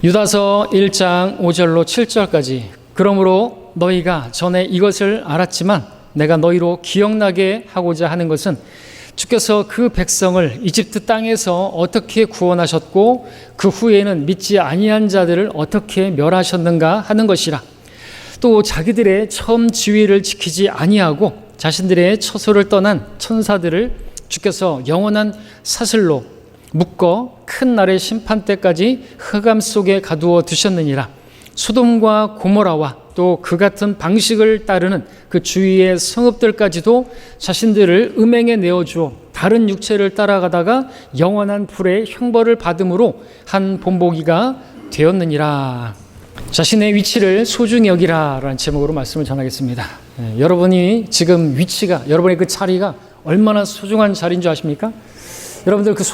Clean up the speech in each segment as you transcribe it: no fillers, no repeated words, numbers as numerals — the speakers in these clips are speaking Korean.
유다서 1장 5절로 7절까지 그러므로 너희가 전에 이것을 알았지만 내가 너희로 기억나게 하고자 하는 것은 주께서 그 백성을 이집트 땅에서 어떻게 구원하셨고 그 후에는 믿지 아니한 자들을 어떻게 멸하셨는가 하는 것이라. 또 자기들의 처음 지위를 지키지 아니하고 자신들의 처소를 떠난 천사들을 주께서 영원한 사슬로 묶어 큰 날의 심판 때까지 흑암 속에 가두어 두셨느니라. 소돔과 고모라와 또 그 같은 방식을 따르는 그 주위의 성읍들까지도 자신들을 음행에 내어주어 다른 육체를 따라가다가 영원한 불의 형벌을 받음으로 한 본보기가 되었느니라. 자신의 위치를 소중히 여기라 라는 제목으로 말씀을 전하겠습니다. 여러분이 지금 위치가, 여러분의 그 자리가 얼마나 소중한 자리인 줄 아십니까? 여러분들 그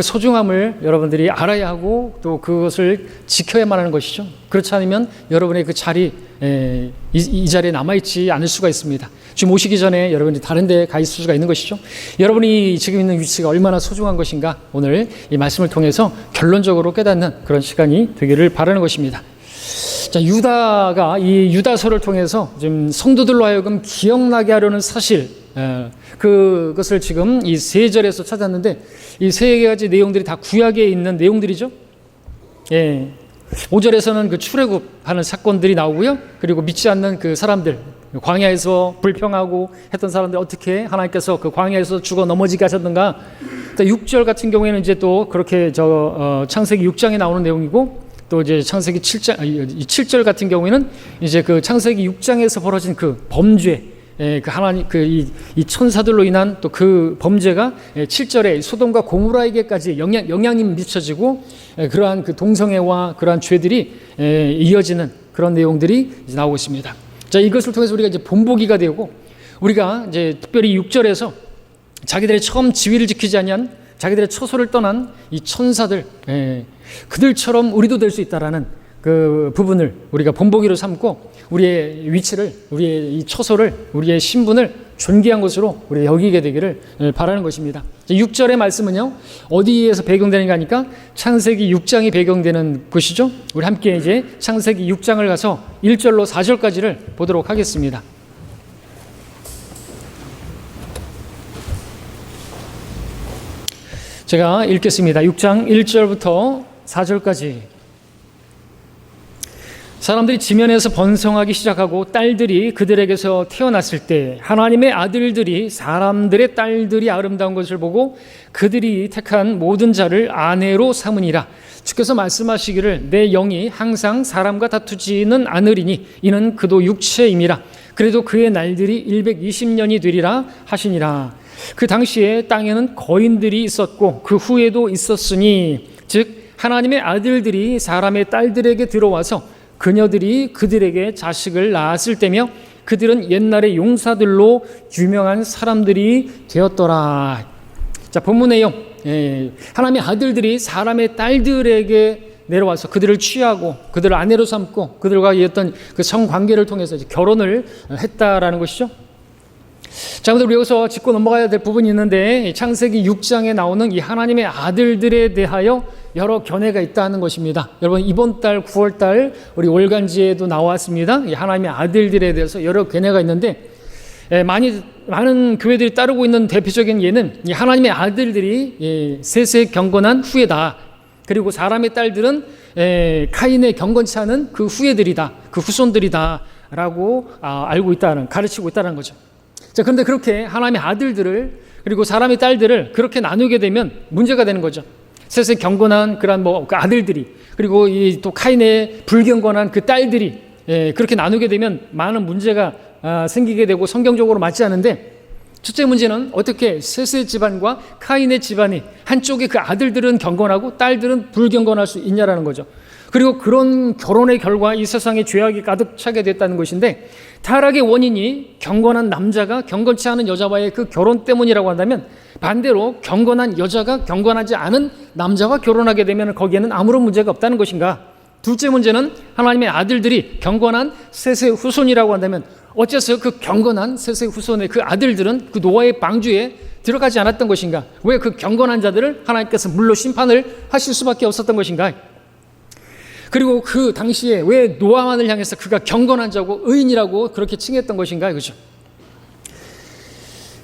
소중함을 여러분들이 알아야 하고 또 그것을 지켜야만 하는 것이죠. 그렇지 않으면 여러분의 그 자리, 이 자리에 남아있지 않을 수가 있습니다. 지금 오시기 전에 여러분이 다른 데 가 있을 수가 있는 것이죠. 여러분이 지금 있는 위치가 얼마나 소중한 것인가 오늘 이 말씀을 통해서 결론적으로 깨닫는 그런 시간이 되기를 바라는 것입니다. 자, 유다가 이 유다서를 통해서 지금 성도들로 하여금 기억나게 하려는 사실, 그것을 지금 이 3절에서 찾았는데 이 3가지 내용들이 다 구약에 있는 내용들이죠. 5절에서는 그 출애굽하는 사건들이 나오고요. 그리고 믿지 않는 그 사람들, 광야에서 불평하고 했던 사람들 어떻게 하나님께서 그 광야에서 죽어 넘어지게 하셨는가. 6절 같은 경우에는 이제 또 그렇게 창세기 6장에 나오는 내용이고, 또 이제 창세기 7절 같은 경우에는 이제 그 창세기 6장에서 벌어진 그 범죄, 그 하나님 이 천사들로 인한 또 그 범죄가 7절에 소돔과 고모라에게까지 영향이 미쳐지고 그러한 그 동성애와 그러한 죄들이 이어지는 그런 내용들이 이제 나오고 있습니다. 자, 이것을 통해서 우리가 이제 본보기가 되고, 우리가 이제 특별히 6절에서 자기들의 처음 지위를 지키지 아니한 자기들의 처소를 떠난 이 천사들, 그들처럼 우리도 될 수 있다라는 그 부분을 우리가 본보기로 삼고 우리의 위치를, 우리의 이 처소를, 우리의 신분을 존귀한 것으로 우리가 여기게 되기를 바라는 것입니다. 6절의 말씀은요, 어디에서 배경되는가 하니까 창세기 6장이 배경되는 곳이죠. 우리 함께 이제 창세기 6장을 가서 1절로 4절까지를 보도록 하겠습니다. 제가 읽겠습니다. 6장 1절부터 4절까지. 사람들이 지면에서 번성하기 시작하고 딸들이 그들에게서 태어났을 때 하나님의 아들들이 사람들의 딸들이 아름다운 것을 보고 그들이 택한 모든 자를 아내로 삼으니라. 주께서 말씀하시기를 내 영이 항상 사람과 다투지는 않으리니 이는 그도 육체임이라. 그래도 그의 날들이 120년이 되리라 하시니라. 그 당시에 땅에는 거인들이 있었고 그 후에도 있었으니 즉 하나님의 아들들이 사람의 딸들에게 들어와서 그녀들이 그들에게 자식을 낳았을 때며 그들은 옛날의 용사들로 유명한 사람들이 되었더라. 자, 본문 내용, 하나님의 아들들이 사람의 딸들에게 내려와서 그들을 취하고 그들을 아내로 삼고 그들과 이었던 그 성관계를 통해서 이제 결혼을 했다라는 것이죠. 자, 근데 우리 여기서 짚고 넘어가야 될 부분이 있는데 창세기 6장에 나오는 이 하나님의 아들들에 대하여 여러 견해가 있다는 것입니다. 여러분, 이번 달 9월 달 우리 월간지에도 나왔습니다. 이 하나님의 아들들에 대해서 여러 견해가 있는데 많은 교회들이 따르고 있는 대표적인 예는 이 하나님의 아들들이 셋의 경건한 후예다. 그리고 사람의 딸들은 카인의 경건치 않은 그 후예들이다. 그 후손들이다 라고 알고 있다는, 가르치고 있다는 거죠. 자, 그런데 그렇게 하나님의 아들들을 그리고 사람의 딸들을 그렇게 나누게 되면 문제가 되는 거죠. 셋의 경건한 그런 그 아들들이 그리고 이 또 카인의 불경건한 그 딸들이 그렇게 나누게 되면 많은 문제가 생기게 되고 성경적으로 맞지 않은데, 첫째 문제는 어떻게 셋의 집안과 카인의 집안이 한쪽에 그 아들들은 경건하고 딸들은 불경건할 수 있냐라는 거죠. 그리고 그런 결혼의 결과 이 세상에 죄악이 가득 차게 됐다는 것인데, 타락의 원인이 경건한 남자가 경건치 않은 여자와의 그 결혼 때문이라고 한다면 반대로 경건한 여자가 경건하지 않은 남자와 결혼하게 되면 거기에는 아무런 문제가 없다는 것인가. 둘째 문제는 하나님의 아들들이 경건한 셋의 후손이라고 한다면 어째서 그 경건한 셋의 후손의 그 아들들은 그 노아의 방주에 들어가지 않았던 것인가? 왜 그 경건한 자들을 하나님께서 물로 심판을 하실 수밖에 없었던 것인가? 그리고 그 당시에 왜 노아만을 향해서 그가 경건한 자고 의인이라고 그렇게 칭했던 것인가, 그죠?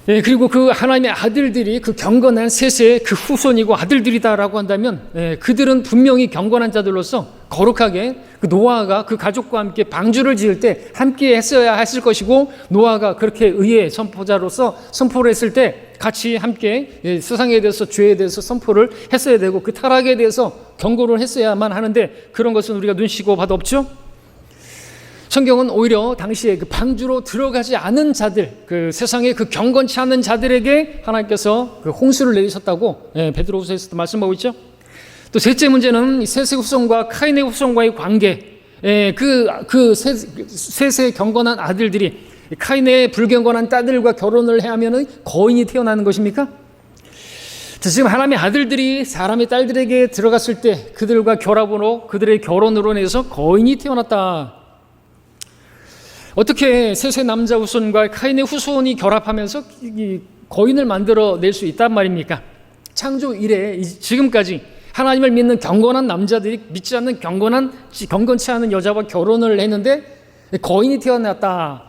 예, 그리고 그 하나님의 아들들이 그 경건한 셋의 그 후손이고 아들들이다라고 한다면, 예, 그들은 분명히 경건한 자들로서 거룩하게 그 노아가 그 가족과 함께 방주를 지을 때 함께 했어야 했을 것이고, 노아가 그렇게 의의 선포자로서 선포를 했을 때 같이 함께, 예, 세상에 대해서 죄에 대해서 선포를 했어야 되고 그 타락에 대해서 경고를 했어야만 하는데, 그런 것은 우리가 눈치고 봐도 없죠. 성경은 오히려 당시에 그 방주로 들어가지 않은 자들, 그 세상에 그 경건치 않은 자들에게 하나님께서 그 홍수를 내리셨다고, 예, 베드로후서에서도 말씀하고 있죠. 또 셋째 문제는 셋의 후손과 카인의 후손과의 관계. 예, 셋의 경건한 아들들이 카인의 불경건한 딸들과 결혼을 해야 하면 거인이 태어나는 것입니까? 자, 지금 하나님의 아들들이 사람의 딸들에게 들어갔을 때 그들과 결합으로, 그들의 결혼으로 인해서 거인이 태어났다. 어떻게 셋의 남자 후손과 카인의 후손이 결합하면서 이 거인을 만들어낼 수 있단 말입니까? 창조 이래 지금까지 하나님을 믿는 경건한 남자들이 믿지 않는 경건치 않은 여자와 결혼을 했는데 거인이 태어났다.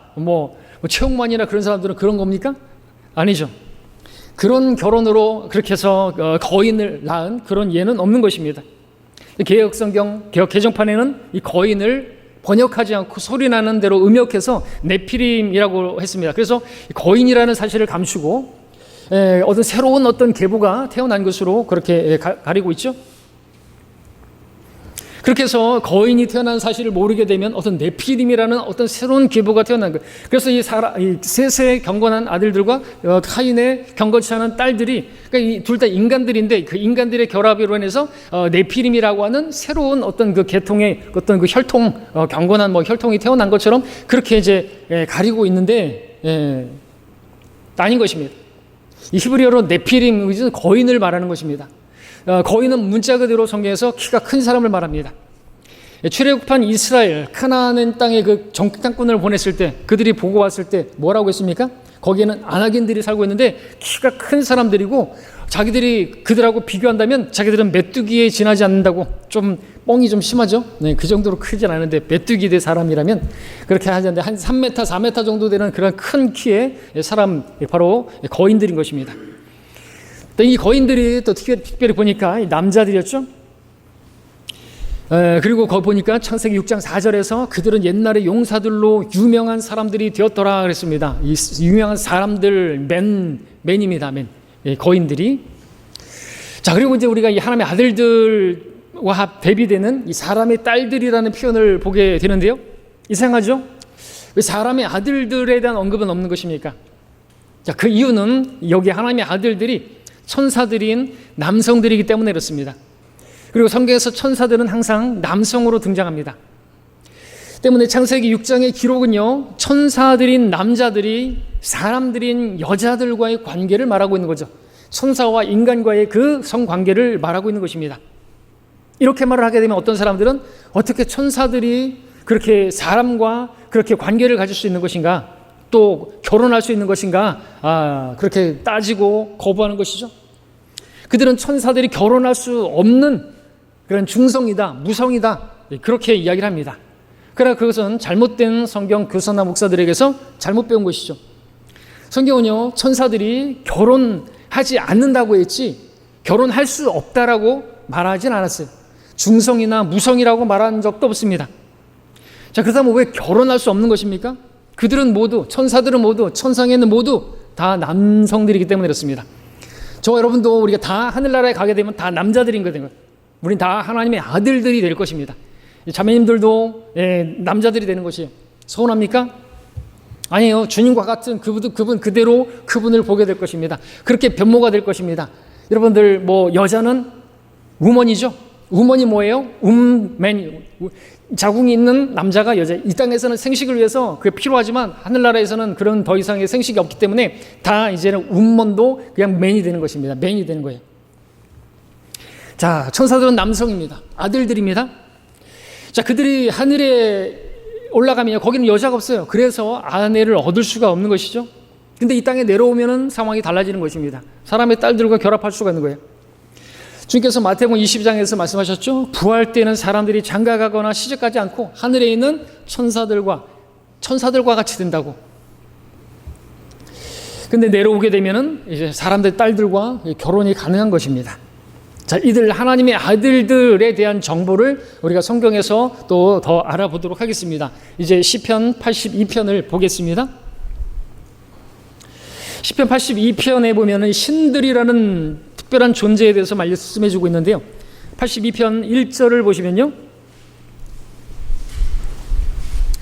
최홍만이나 그런 사람들은 그런 겁니까? 아니죠. 그런 결혼으로 그렇게 해서 거인을 낳은 그런 예는 없는 것입니다. 개혁성경 개혁 개정판에는 이 거인을 번역하지 않고 소리나는 대로 음역해서 네피림이라고 했습니다. 그래서 거인이라는 사실을 감추고 새로운 계보가 태어난 것으로 그렇게 가리고 있죠. 그렇게 해서 거인이 태어난 사실을 모르게 되면 네피림이라는 새로운 계보가 태어난 거예요. 그래서 이 셋의 경건한 아들들과 카인의 경건치 않은 딸들이, 그러니까 둘 다 인간들인데 그 인간들의 결합으로 인해서 네피림이라고 하는 새로운 그 계통의 그 혈통, 경건한 혈통이 태어난 것처럼 그렇게 이제 가리고 있는데, 아닌 것입니다. 이 히브리어로 네피림, 거인을 말하는 것입니다. 거인은 문자 그대로 성경에서 키가 큰 사람을 말합니다. 출애굽한 이스라엘 가나안 땅에 그 정탐꾼을 보냈을 때 그들이 보고 왔을 때 뭐라고 했습니까? 거기에는 아낙인들이 살고 있는데 키가 큰 사람들이고, 자기들이 그들하고 비교한다면 자기들은 메뚜기에 지나지 않는다고, 좀 뻥이 좀 심하죠? 네, 그 정도로 크진 않은데 메뚜기 대 사람이라면 그렇게 하는데 한 3m, 4m 정도 되는 그런 큰 키의 사람, 바로 거인들인 것입니다. 이 거인들이 또 특별히 보니까 남자들이었죠. 그리고 거기 보니까 창세기 6장 4절에서 그들은 옛날에 용사들로 유명한 사람들이 되었더라 그랬습니다. 이 유명한 사람들, 맨입니다. 거인들이. 자, 그리고 이제 우리가 이 하나님의 아들들과 대비되는 이 사람의 딸들이라는 표현을 보게 되는데요. 이상하죠? 왜 사람의 아들들에 대한 언급은 없는 것입니까? 자, 그 이유는 여기 하나님의 아들들이 천사들인 남성들이기 때문에 그렇습니다. 그리고 성경에서 천사들은 항상 남성으로 등장합니다. 때문에 창세기 6장의 기록은요, 천사들인 남자들이 사람들인 여자들과의 관계를 말하고 있는 거죠. 천사와 인간과의 그 성관계를 말하고 있는 것입니다. 이렇게 말을 하게 되면 어떤 사람들은 어떻게 천사들이 그렇게 사람과 그렇게 관계를 가질 수 있는 것인가, 또 결혼할 수 있는 것인가, 그렇게 따지고 거부하는 것이죠. 그들은 천사들이 결혼할 수 없는 그런 중성이다, 무성이다, 그렇게 이야기를 합니다. 그러나 그것은 잘못된 성경 교사나 목사들에게서 잘못 배운 것이죠. 성경은요, 천사들이 결혼하지 않는다고 했지 결혼할 수 없다라고 말하진 않았어요. 중성이나 무성이라고 말한 적도 없습니다. 자, 그렇다면 왜 결혼할 수 없는 것입니까? 그들은 모두, 천사들은 모두, 천상에는 모두 다 남성들이기 때문에 그렇습니다. 저 여러분도 우리가 다 하늘나라에 가게 되면 다 남자들인 거예요. 우린 다 하나님의 아들들이 될 것입니다. 자매님들도 남자들이 되는 것이에요. 서운합니까? 아니에요. 주님과 같은 그분 그대로 그분을 보게 될 것입니다. 그렇게 변모가 될 것입니다. 여러분들 여자는 우먼이죠. 우먼이 뭐예요? 움맨, 자궁이 있는 남자가 여자. 이 땅에서는 생식을 위해서 그게 필요하지만 하늘나라에서는 그런 더 이상의 생식이 없기 때문에 다 이제는 우먼도 그냥 맨이 되는 것입니다. 맨이 되는 거예요. 자, 천사들은 남성입니다. 아들들입니다. 자, 그들이 하늘에 올라가면 거기는 여자가 없어요. 그래서 아내를 얻을 수가 없는 것이죠. 근데 이 땅에 내려오면은 상황이 달라지는 것입니다. 사람의 딸들과 결합할 수가 있는 거예요. 주님께서 마태복음 20장에서 말씀하셨죠. 부활 때는 사람들이 장가가거나 시집가지 않고 하늘에 있는 천사들과 같이 된다고. 근데 내려오게 되면은 이제 사람들 딸들과 결혼이 가능한 것입니다. 자, 이들 하나님의 아들들에 대한 정보를 우리가 성경에서 또 더 알아보도록 하겠습니다. 이제 시편 82편을 보겠습니다. 시편 82편에 보면은 신들이라는 특별한 존재에 대해서 말씀해 주고 있는데요. 82편 1절을 보시면요.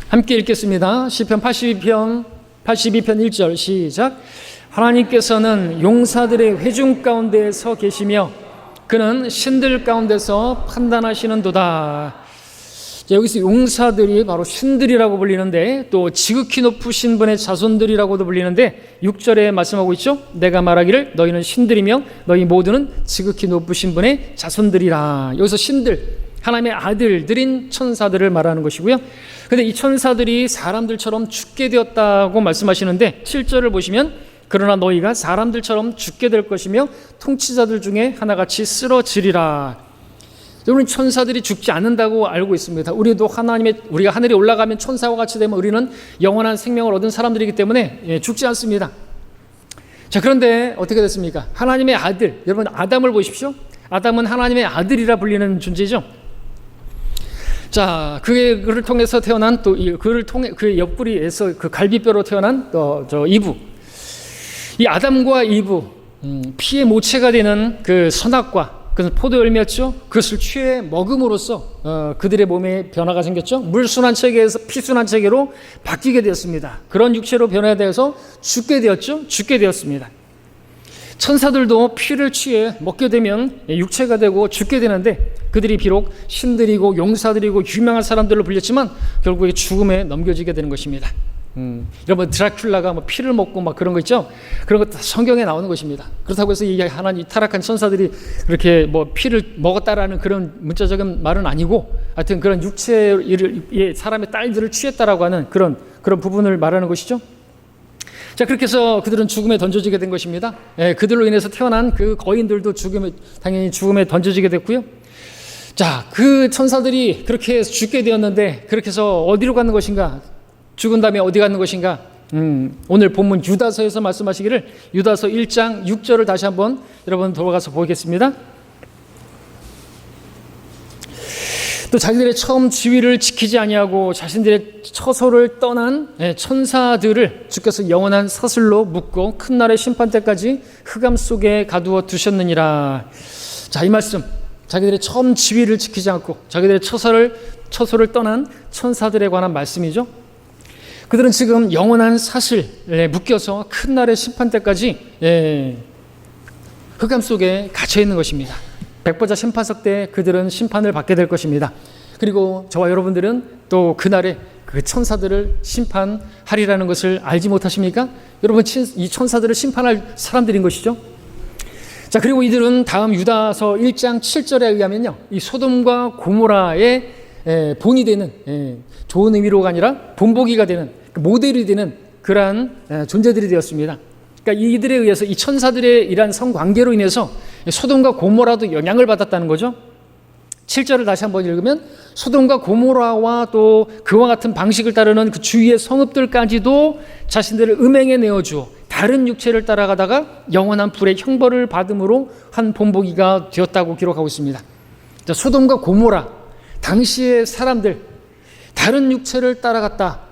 함께 읽겠습니다. 시편 82편 1절 시작. 하나님께서는 용사들의 회중 가운데 서 계시며 그는 신들 가운데서 판단하시는도다. 여기서 용사들이 바로 신들이라고 불리는데 또 지극히 높으신 분의 자손들이라고도 불리는데 6절에 말씀하고 있죠. 내가 말하기를 너희는 신들이며 너희 모두는 지극히 높으신 분의 자손들이라. 여기서 신들, 하나님의 아들들인 천사들을 말하는 것이고요. 그런데 이 천사들이 사람들처럼 죽게 되었다고 말씀하시는데 7절을 보시면 그러나 너희가 사람들처럼 죽게 될 것이며 통치자들 중에 하나같이 쓰러지리라. 여러분, 천사들이 죽지 않는다고 알고 있습니다. 우리가 하늘에 올라가면 천사와 같이 되면 우리는 영원한 생명을 얻은 사람들이기 때문에 죽지 않습니다. 자, 그런데 어떻게 됐습니까? 하나님의 아들, 여러분 아담을 보십시오. 아담은 하나님의 아들이라 불리는 존재죠. 자, 그를 통해서 태어난 또 그를 통해 그 옆구리에서 그 갈비뼈로 태어난 저 이브. 이 아담과 이브, 피의 모체가 되는 그 선악과 그것은 포도 열매였죠. 그것을 취해 먹음으로써 그들의 몸에 변화가 생겼죠. 물순환 체계에서 피순환 체계로 바뀌게 되었습니다. 그런 육체로 변화되어서 죽게 되었습니다. 천사들도 피를 취해 먹게 되면 육체가 되고 죽게 되는데 그들이 비록 신들이고 용사들이고 유명한 사람들로 불렸지만 결국에 죽음에 넘겨지게 되는 것입니다. 여러분, 드라큘라가 뭐 피를 먹고 막 그런 거 있죠? 그런 거 성경에 나오는 것입니다. 그렇다고 해서 이 하나님 타락한 천사들이 그렇게 뭐 피를 먹었다라는 그런 문자적인 말은 아니고, 하여튼 그런 육체의 사람의 딸들을 취했다라고 하는 그런 부분을 말하는 것이죠. 자, 그렇게 해서 그들은 죽음에 던져지게 된 것입니다. 그들로 인해서 태어난 그 거인들도 당연히 죽음에 던져지게 됐고요. 자, 그 천사들이 그렇게 해서 죽게 되었는데 그렇게 해서 어디로 가는 것인가? 죽은 다음에 어디 가는 것인가? 오늘 본문 유다서에서 말씀하시기를 유다서 1장 6절을 다시 한번 여러분 돌아가서 보겠습니다. 또 자기들의 처음 지위를 지키지 아니하고 자신들의 처소를 떠난 천사들을 주께서 영원한 사슬로 묶고 큰 날의 심판 때까지 흑암 속에 가두어 두셨느니라. 자, 이 말씀, 자기들의 처음 지위를 지키지 않고 자기들의 처소를 떠난 천사들에 관한 말씀이죠. 그들은 지금 영원한 사슬에 묶여서 큰 날의 심판 때까지 흑암 속에 갇혀 있는 것입니다. 백보자 심판석 때 그들은 심판을 받게 될 것입니다. 그리고 저와 여러분들은 또 그날에 그 천사들을 심판하리라는 것을 알지 못하십니까? 여러분, 이 천사들을 심판할 사람들인 것이죠. 자, 그리고 이들은 다음 유다서 1장 7절에 의하면요, 이 소돔과 고모라의 본이 되는, 좋은 의미로가 아니라 본보기가 되는, 모델이 되는 그러한 존재들이 되었습니다. 그러니까 이들에 의해서 이 천사들의 이러한 성관계로 인해서 소돔과 고모라도 영향을 받았다는 거죠. 7절을 다시 한번 읽으면 소돔과 고모라와 또 그와 같은 방식을 따르는 그 주위의 성읍들까지도 자신들을 음행에 내어주어 다른 육체를 따라가다가 영원한 불의 형벌을 받음으로 한 본보기가 되었다고 기록하고 있습니다. 자, 소돔과 고모라, 당시의 사람들, 다른 육체를 따라갔다.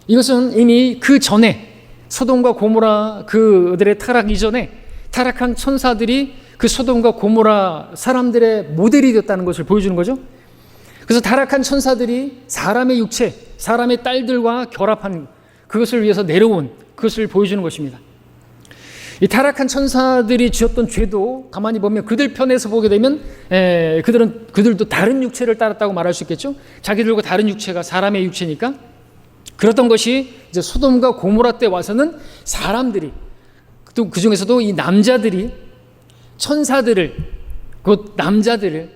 이것은 이미 그 전에 소돔과 고모라 그들의 타락 이전에 타락한 천사들이 그 소돔과 고모라 사람들의 모델이 되었다는 것을 보여주는 거죠. 그래서 타락한 천사들이 사람의 육체, 사람의 딸들과 결합한 그것을 위해서 내려온 그것을 보여주는 것입니다. 이 타락한 천사들이 지었던 죄도 가만히 보면 그들 편에서 보게 되면 그들도 다른 육체를 따랐다고 말할 수 있겠죠. 자기들과 다른 육체가 사람의 육체니까. 그랬던 것이 이제 소돔과 고모라 때 와서는 사람들이, 또 그 중에서도 이 남자들이 천사들을, 곧 남자들을,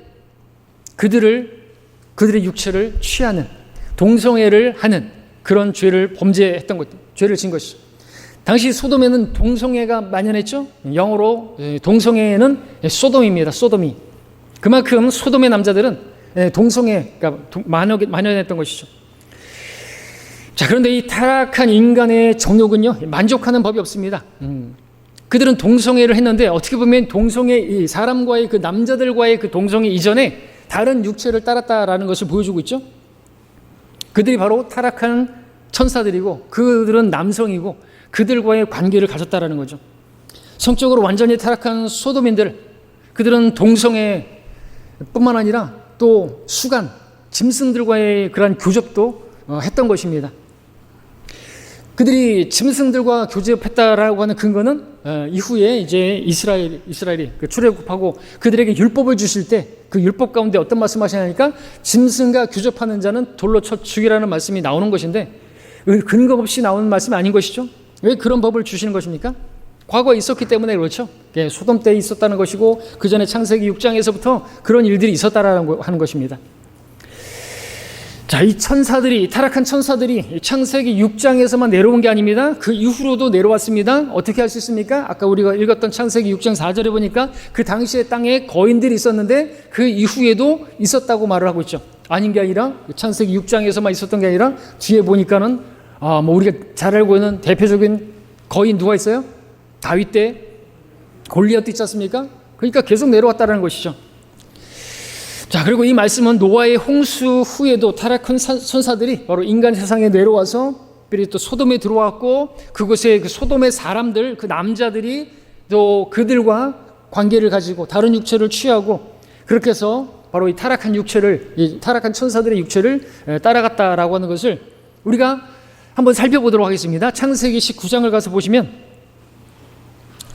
그들의 육체를 취하는, 동성애를 하는 그런 죄를 범죄했던 것, 죄를 진 것이죠. 당시 소돔에는 동성애가 만연했죠. 영어로 동성애는 소돔입니다. 소돔이. 그만큼 소돔의 남자들은 동성애가 만연했던 것이죠. 자, 그런데 이 타락한 인간의 정욕은요, 만족하는 법이 없습니다. 그들은 동성애를 했는데 어떻게 보면 동성애, 이 사람과의 그 남자들과의 그 동성애 이전에 다른 육체를 따랐다라는 것을 보여주고 있죠. 그들이 바로 타락한 천사들이고 그들은 남성이고 그들과의 관계를 가졌다라는 거죠. 성적으로 완전히 타락한 소돔인들, 그들은 동성애뿐만 아니라 또 수간, 짐승들과의 그러한 교접도 했던 것입니다. 그들이 짐승들과 교접했다라고 하는 근거는 이후에 이제 이스라엘이 출애굽하고 그들에게 율법을 주실 때 그 율법 가운데 어떤 말씀하시냐니까 짐승과 교접하는 자는 돌로 쳐 죽이라는 말씀이 나오는 것인데 근거 없이 나오는 말씀이 아닌 것이죠. 왜 그런 법을 주시는 것입니까? 과거에 있었기 때문에 그렇죠. 소돔 때 있었다는 것이고 그 전에 창세기 6장에서부터 그런 일들이 있었다라는 하는 것입니다. 자, 이 천사들이, 타락한 천사들이 창세기 6장에서만 내려온 게 아닙니다. 그 이후로도 내려왔습니다. 어떻게 할 수 있습니까? 아까 우리가 읽었던 창세기 6장 4절에 보니까 그 당시에 땅에 거인들이 있었는데 그 이후에도 있었다고 말을 하고 있죠. 아닌 게 아니라 창세기 6장에서만 있었던 게 아니라 뒤에 보니까는 우리가 잘 알고 있는 대표적인 거인 누가 있어요? 다윗 때 골리앗도 있지 않습니까? 그러니까 계속 내려왔다는 것이죠. 자, 그리고 이 말씀은 노아의 홍수 후에도 타락한 천사들이 바로 인간 세상에 내려와서 또 소돔에 들어왔고 그곳에 그 소돔의 사람들, 그 남자들이 또 그들과 관계를 가지고 다른 육체를 취하고 그렇게 해서 바로 이 타락한 육체를, 이 타락한 천사들의 육체를 따라갔다라고 하는 것을 우리가 한번 살펴보도록 하겠습니다. 창세기 19장을 가서 보시면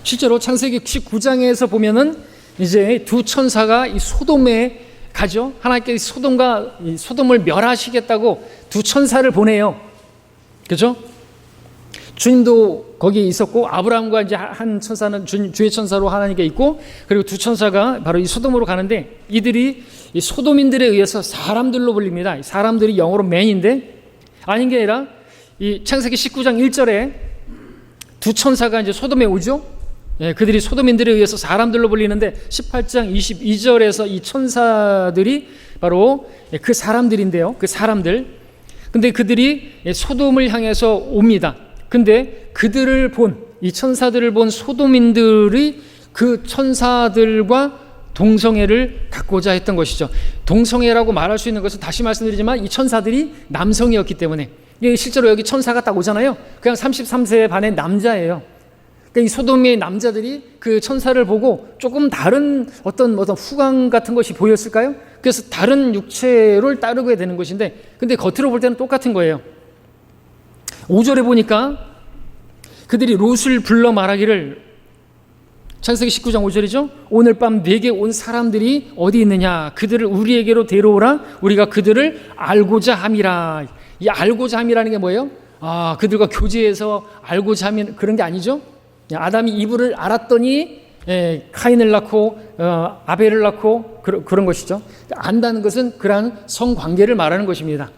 실제로 창세기 19장에서 보면은 이제 두 천사가 이 소돔에 가죠. 하나님께서 소돔을 멸하시겠다고 두 천사를 보내요. 그렇죠? 주님도 거기 있었고 아브라함과 이제 한 천사는 주의 천사로 하나님께 있고 그리고 두 천사가 바로 이 소돔으로 가는데 이들이 이 소돔인들에 의해서 사람들로 불립니다. 사람들이 영어로 맨인데 아닌 게 아니라 이 창세기 19장 1절에 두 천사가 이제 소돔에 오죠. 그들이 소돔인들에 의해서 사람들로 불리는데 18장 22절에서 이 천사들이 바로 그 사람들인데요. 그 사람들. 근데 그들이 소돔을 향해서 옵니다. 근데 그들을 본, 이 천사들을 본 소돔인들이 그 천사들과 동성애를 갖고자 했던 것이죠. 동성애라고 말할 수 있는 것은 다시 말씀드리지만 이 천사들이 남성이었기 때문에 실제로 여기 천사가 딱 오잖아요. 그냥 33세 반의 남자예요. 그러니까 이 소돔의 남자들이 그 천사를 보고 조금 다른 어떤 후광 같은 것이 보였을까요? 그래서 다른 육체를 따르게 되는 것인데 근데 겉으로 볼 때는 똑같은 거예요. 5절에 보니까 그들이 롯을 불러 말하기를 창세기 19장 5절이죠. 오늘 밤 내게 온 사람들이 어디 있느냐 그들을 우리에게로 데려오라 우리가 그들을 알고자 함이라. 이 알고자 함이라는 게 뭐예요? 그들과 교제해서 알고자 함이 그런 게 아니죠. 아담이 이브를 알았더니 카인을 낳고 아벨을 낳고 그런 것이죠. 안다는 것은 그러한 성관계를 말하는 것입니다.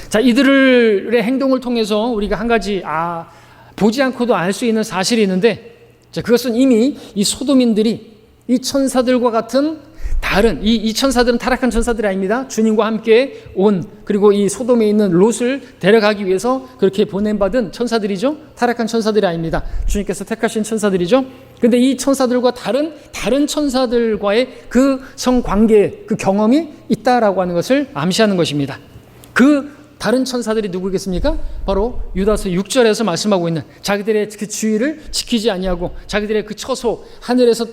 자, 이들의 행동을 통해서 우리가 한 가지 보지 않고도 알 수 있는 사실이 있는데 자, 그것은 이미 이 소돔인들이 이 천사들과 같은 다른 이 천사들은 타락한 천사들이 아닙니다. 주님과 함께 온 그리고 이 소돔에 있는 롯을 데려가기 위해서 그렇게 보냄받은 천사들이죠. 타락한 천사들이 아닙니다. 주님께서 택하신 천사들이죠. 근데 이 천사들과 다른 천사들과의 그 성관계 그 경험이 있다라고 하는 것을 암시하는 것입니다. 그 다른 천사들이 누구겠습니까? 바로 유다서 6절에서 말씀하고 있는 자기들의 그 주의를 지키지 아니하고 자기들의 그 처소 하늘에서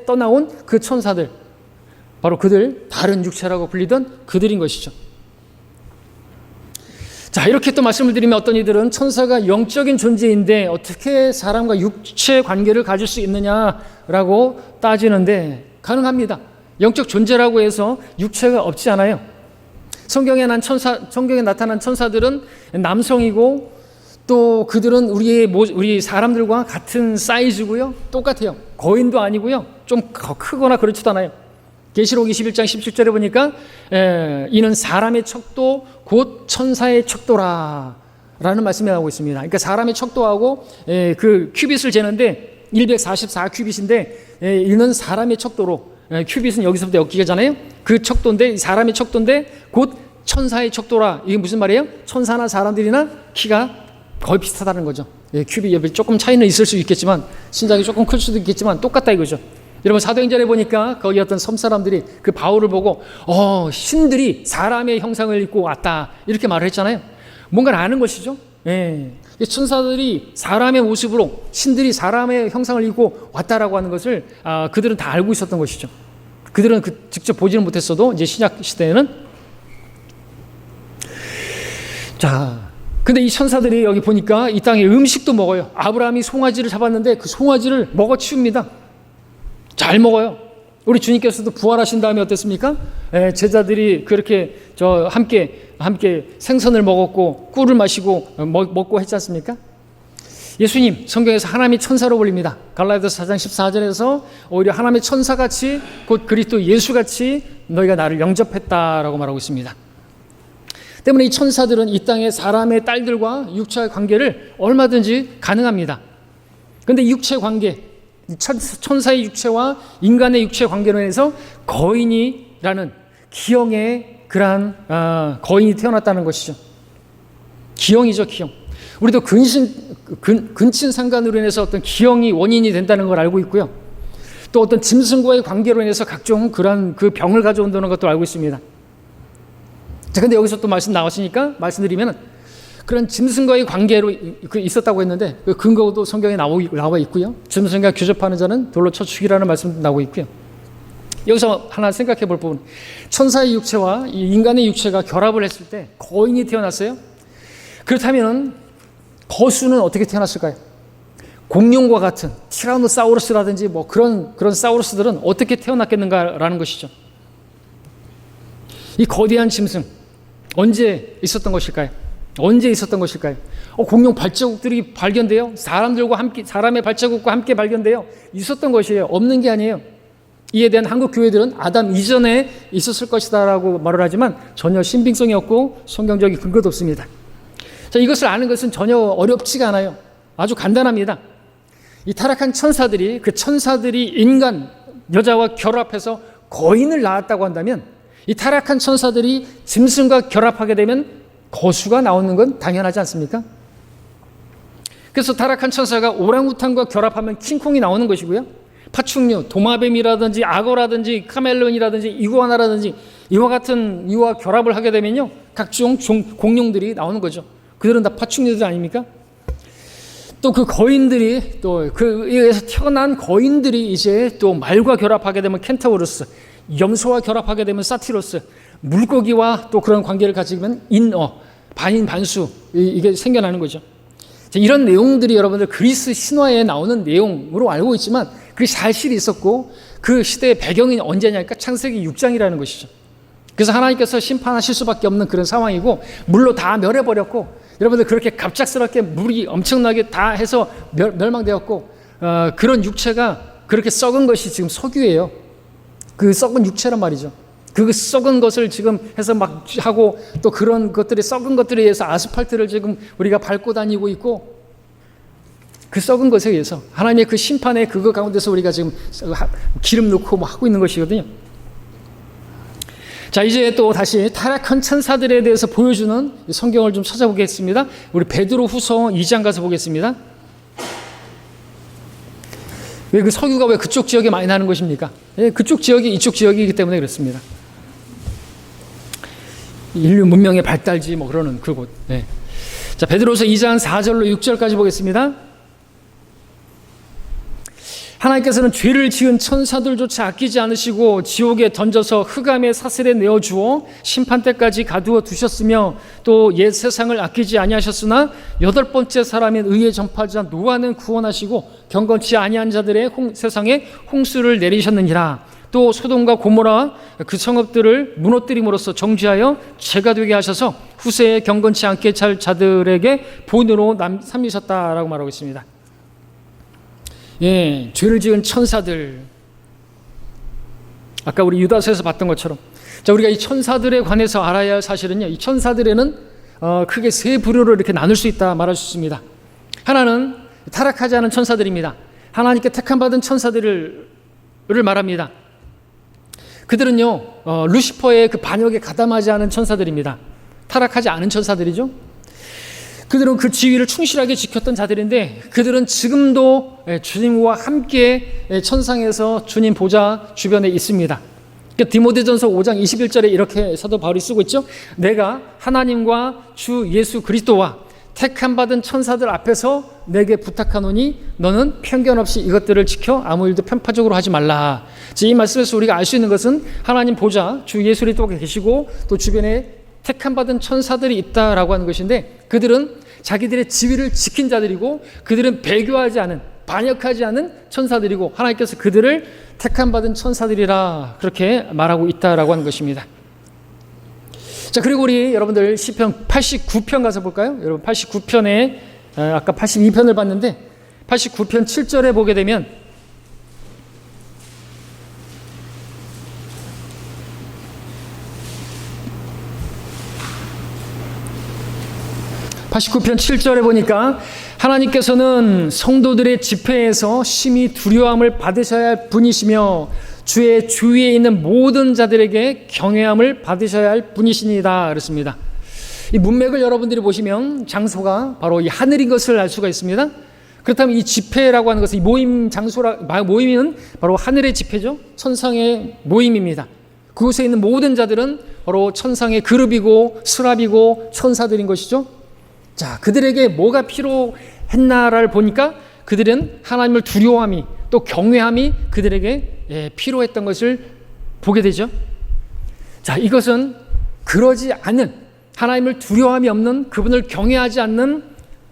떠나온 그 천사들 바로 그들 다른 육체라고 불리던 그들인 것이죠. 자, 이렇게 또 말씀을 드리면 어떤 이들은 천사가 영적인 존재인데 어떻게 사람과 육체 관계를 가질 수 있느냐라고 따지는데 가능합니다. 영적 존재라고 해서 육체가 없지 않아요. 성경에 나타난 천사들은 남성이고 또 그들은 우리 사람들과 같은 사이즈고요. 똑같아요. 거인도 아니고요. 좀 크거나 그렇지도 않아요. 계시록 21장 17절에 보니까 이는 사람의 척도 곧 천사의 척도라 라는 말씀이 나오고 있습니다. 그러니까 사람의 척도하고 그 큐빗을 재는데 144 큐빗인데 이는 사람의 척도로, 큐빗은 여기서부터 여기잖아요. 그 척도인데 사람의 척도인데 곧 천사의 척도라. 이게 무슨 말이에요? 천사나 사람들이나 키가 거의 비슷하다는 거죠. 큐빗 조금 차이는 있을 수 있겠지만 신장이 조금 클 수도 있겠지만 똑같다 이거죠. 여러분 사도행전에 보니까 거기 어떤 섬 사람들이 그 바울을 보고 신들이 사람의 형상을 입고 왔다 이렇게 말을 했잖아요. 뭔가를 아는 것이죠. 천사들이 사람의 모습으로 신들이 사람의 형상을 입고 왔다라고 하는 것을 그들은 다 알고 있었던 것이죠. 그들은 직접 보지는 못했어도 이제 신약 시대에는. 자, 근데 이 천사들이 여기 보니까 이 땅에 음식도 먹어요. 아브라함이 송아지를 잡았는데 그 송아지를 먹어 치웁니다. 잘 먹어요. 우리 주님께서도 부활하신 다음에 어땠습니까? 제자들이 그렇게 함께 생선을 먹었고 꿀을 마시고 먹고 했지 않습니까? 예수님 성경에서 하나님의 천사로 불립니다. 갈라디아서 4장 14절에서 오히려 하나님의 천사같이 곧 그리스도 예수같이 너희가 나를 영접했다라고 말하고 있습니다. 때문에 이 천사들은 이 땅의 사람의 딸들과 육체의 관계를 얼마든지 가능합니다. 그런데 육체 관계, 천사의 육체와 인간의 육체 관계로 인해서 거인이라는 기형의 그러한 거인이 태어났다는 것이죠. 기형이죠, 기형. 우리도 근친 상간으로 인해서 어떤 기형이 원인이 된다는 걸 알고 있고요. 또 어떤 짐승과의 관계로 인해서 각종 그러한 그 병을 가져온다는 것도 알고 있습니다. 자, 근데 여기서 또 말씀 나왔으니까 말씀드리면 그런 짐승과의 관계로 있었다고 했는데 그 근거도 성경에 나와 있고요. 짐승과 교접하는 자는 돌로 쳐 죽이라는 말씀도 나오고 있고요. 여기서 하나 생각해 볼 부분, 천사의 육체와 인간의 육체가 결합을 했을 때 거인이 태어났어요. 그렇다면 거수는 어떻게 태어났을까요? 공룡과 같은 티라노사우루스라든지 뭐 그런 사우루스들은 어떻게 태어났겠는가라는 것이죠. 이 거대한 짐승 언제 있었던 것일까요? 언제 있었던 것일까요? 공룡 발자국들이 발견돼요. 사람의 발자국과 함께 발견돼요. 있었던 것이에요. 없는 게 아니에요. 이에 대한 한국 교회들은 아담 이전에 있었을 것이다라고 말을 하지만 전혀 신빙성이 없고 성경적인 근거도 없습니다. 자, 이것을 아는 것은 전혀 어렵지가 않아요. 아주 간단합니다. 이 타락한 천사들이 인간 여자와 결합해서 거인을 낳았다고 한다면 이 타락한 천사들이 짐승과 결합하게 되면 거수가 나오는 건 당연하지 않습니까? 그래서 타락한 천사가 오랑우탄과 결합하면 킹콩이 나오는 것이고요. 파충류, 도마뱀이라든지 악어라든지 카멜론이라든지 이구아나라든지 이와 결합을 하게 되면요, 각종 공룡들이 나오는 거죠. 그들은 다 파충류들 아닙니까? 또 그 거인들이 또 그에서 태어난 거인들이 이제 또 말과 결합하게 되면 켄타우루스, 염소와 결합하게 되면 사티로스, 물고기와 또 그런 관계를 가지면 인어, 반인 반수, 이게 생겨나는 거죠. 이런 내용들이 여러분들 그리스 신화에 나오는 내용으로 알고 있지만 그게 사실이 있었고 그 시대의 배경이 언제냐니까 창세기 6장이라는 것이죠. 그래서 하나님께서 심판하실 수밖에 없는 그런 상황이고 물로 다 멸해버렸고 여러분들 그렇게 갑작스럽게 물이 엄청나게 다 해서 멸망되었고 그런 육체가 그렇게 썩은 것이 지금 석유예요. 그 썩은 육체란 말이죠. 그 썩은 것을 지금 해서 막 하고 또 그런 것들이 썩은 것들에 의해서 아스팔트를 지금 우리가 밟고 다니고 있고 그 썩은 것에 의해서 하나님의 그 심판의 그거 가운데서 우리가 지금 기름 넣고 뭐 하고 있는 것이거든요. 자, 이제 또 다시 타락한 천사들에 대해서 보여주는 성경을 좀 찾아보겠습니다. 우리 베드로후서 2장 가서 보겠습니다. 왜 그 석유가 왜 그쪽 지역에 많이 나는 것입니까? 그쪽 지역이 이쪽 지역이기 때문에 그렇습니다. 인류 문명의 발달지 뭐 그러는 그곳. 네. 자, 베드로서 2장 4절로 6절까지 보겠습니다. 하나님께서는 죄를 지은 천사들조차 아끼지 않으시고 지옥에 던져서 흑암의 사슬에 내어주어 심판 때까지 가두어 두셨으며 또 옛 세상을 아끼지 아니하셨으나 여덟 번째 사람인 의의 전파자 노아는 구원하시고 경건치 아니한 자들의 세상에 홍수를 내리셨느니라. 또 소돔과 고모라 그 성읍들을 무너뜨림으로써 정죄하여 죄가 되게 하셔서 후세에 경건치 않게 잘 자들에게 본으로 삼으셨다라고 말하고 있습니다. 예, 죄를 지은 천사들, 아까 우리 유다서에서 봤던 것처럼, 자, 우리가 이 천사들에 관해서 알아야 할 사실은요, 이 천사들에는 크게 세 부류로 이렇게 나눌 수 있다 말할 수 있습니다. 하나는 타락하지 않은 천사들입니다. 하나님께 택함받은 천사들을 말합니다. 그들은요, 루시퍼의 그 반역에 가담하지 않은 천사들입니다. 타락하지 않은 천사들이죠. 그들은 그 지위를 충실하게 지켰던 자들인데, 그들은 지금도 주님과 함께 천상에서 주님 보좌 주변에 있습니다. 디모데전서 5장 21절에 이렇게 사도 바울이 쓰고 있죠. 내가 하나님과 주 예수 그리스도와 택함받은 천사들 앞에서 내게 부탁하노니 너는 편견 없이 이것들을 지켜 아무 일도 편파적으로 하지 말라. 이 말씀에서 우리가 알 수 있는 것은 하나님 보좌 주 예수 그리스도가 계시고 또 주변에 택함받은 천사들이 있다라고 하는 것인데, 그들은 자기들의 지위를 지킨 자들이고 그들은 배교하지 않은, 반역하지 않은 천사들이고 하나님께서 그들을 택함받은 천사들이라 그렇게 말하고 있다라고 하는 것입니다. 자, 그리고 우리 여러분들 시편 89편 가서 볼까요? 여러분 89편에 아까 82편을 봤는데 89편 7절에 보게 되면 89편 7절에 보니까 하나님께서는 성도들의 집회에서 심히 두려움을 받으셔야 할 분이시며 주의 주위에 있는 모든 자들에게 경외함을 받으셔야 할 분이시니다 그렇습니다. 이 문맥을 여러분들이 보시면 장소가 바로 이 하늘인 것을 알 수가 있습니다. 그렇다면 이 집회라고 하는 것은 이 모임은 바로 하늘의 집회죠. 천상의 모임입니다. 그곳에 있는 모든 자들은 바로 천상의 그룹이고 스랍이고 천사들인 것이죠. 자, 그들에게 뭐가 필요했나를 보니까 그들은 하나님을 두려워함이 또 경외함이 그들에게 필요했던 것을 보게 되죠. 자, 이것은 그러지 않은, 하나님을 두려워함이 없는, 그분을 경외하지 않는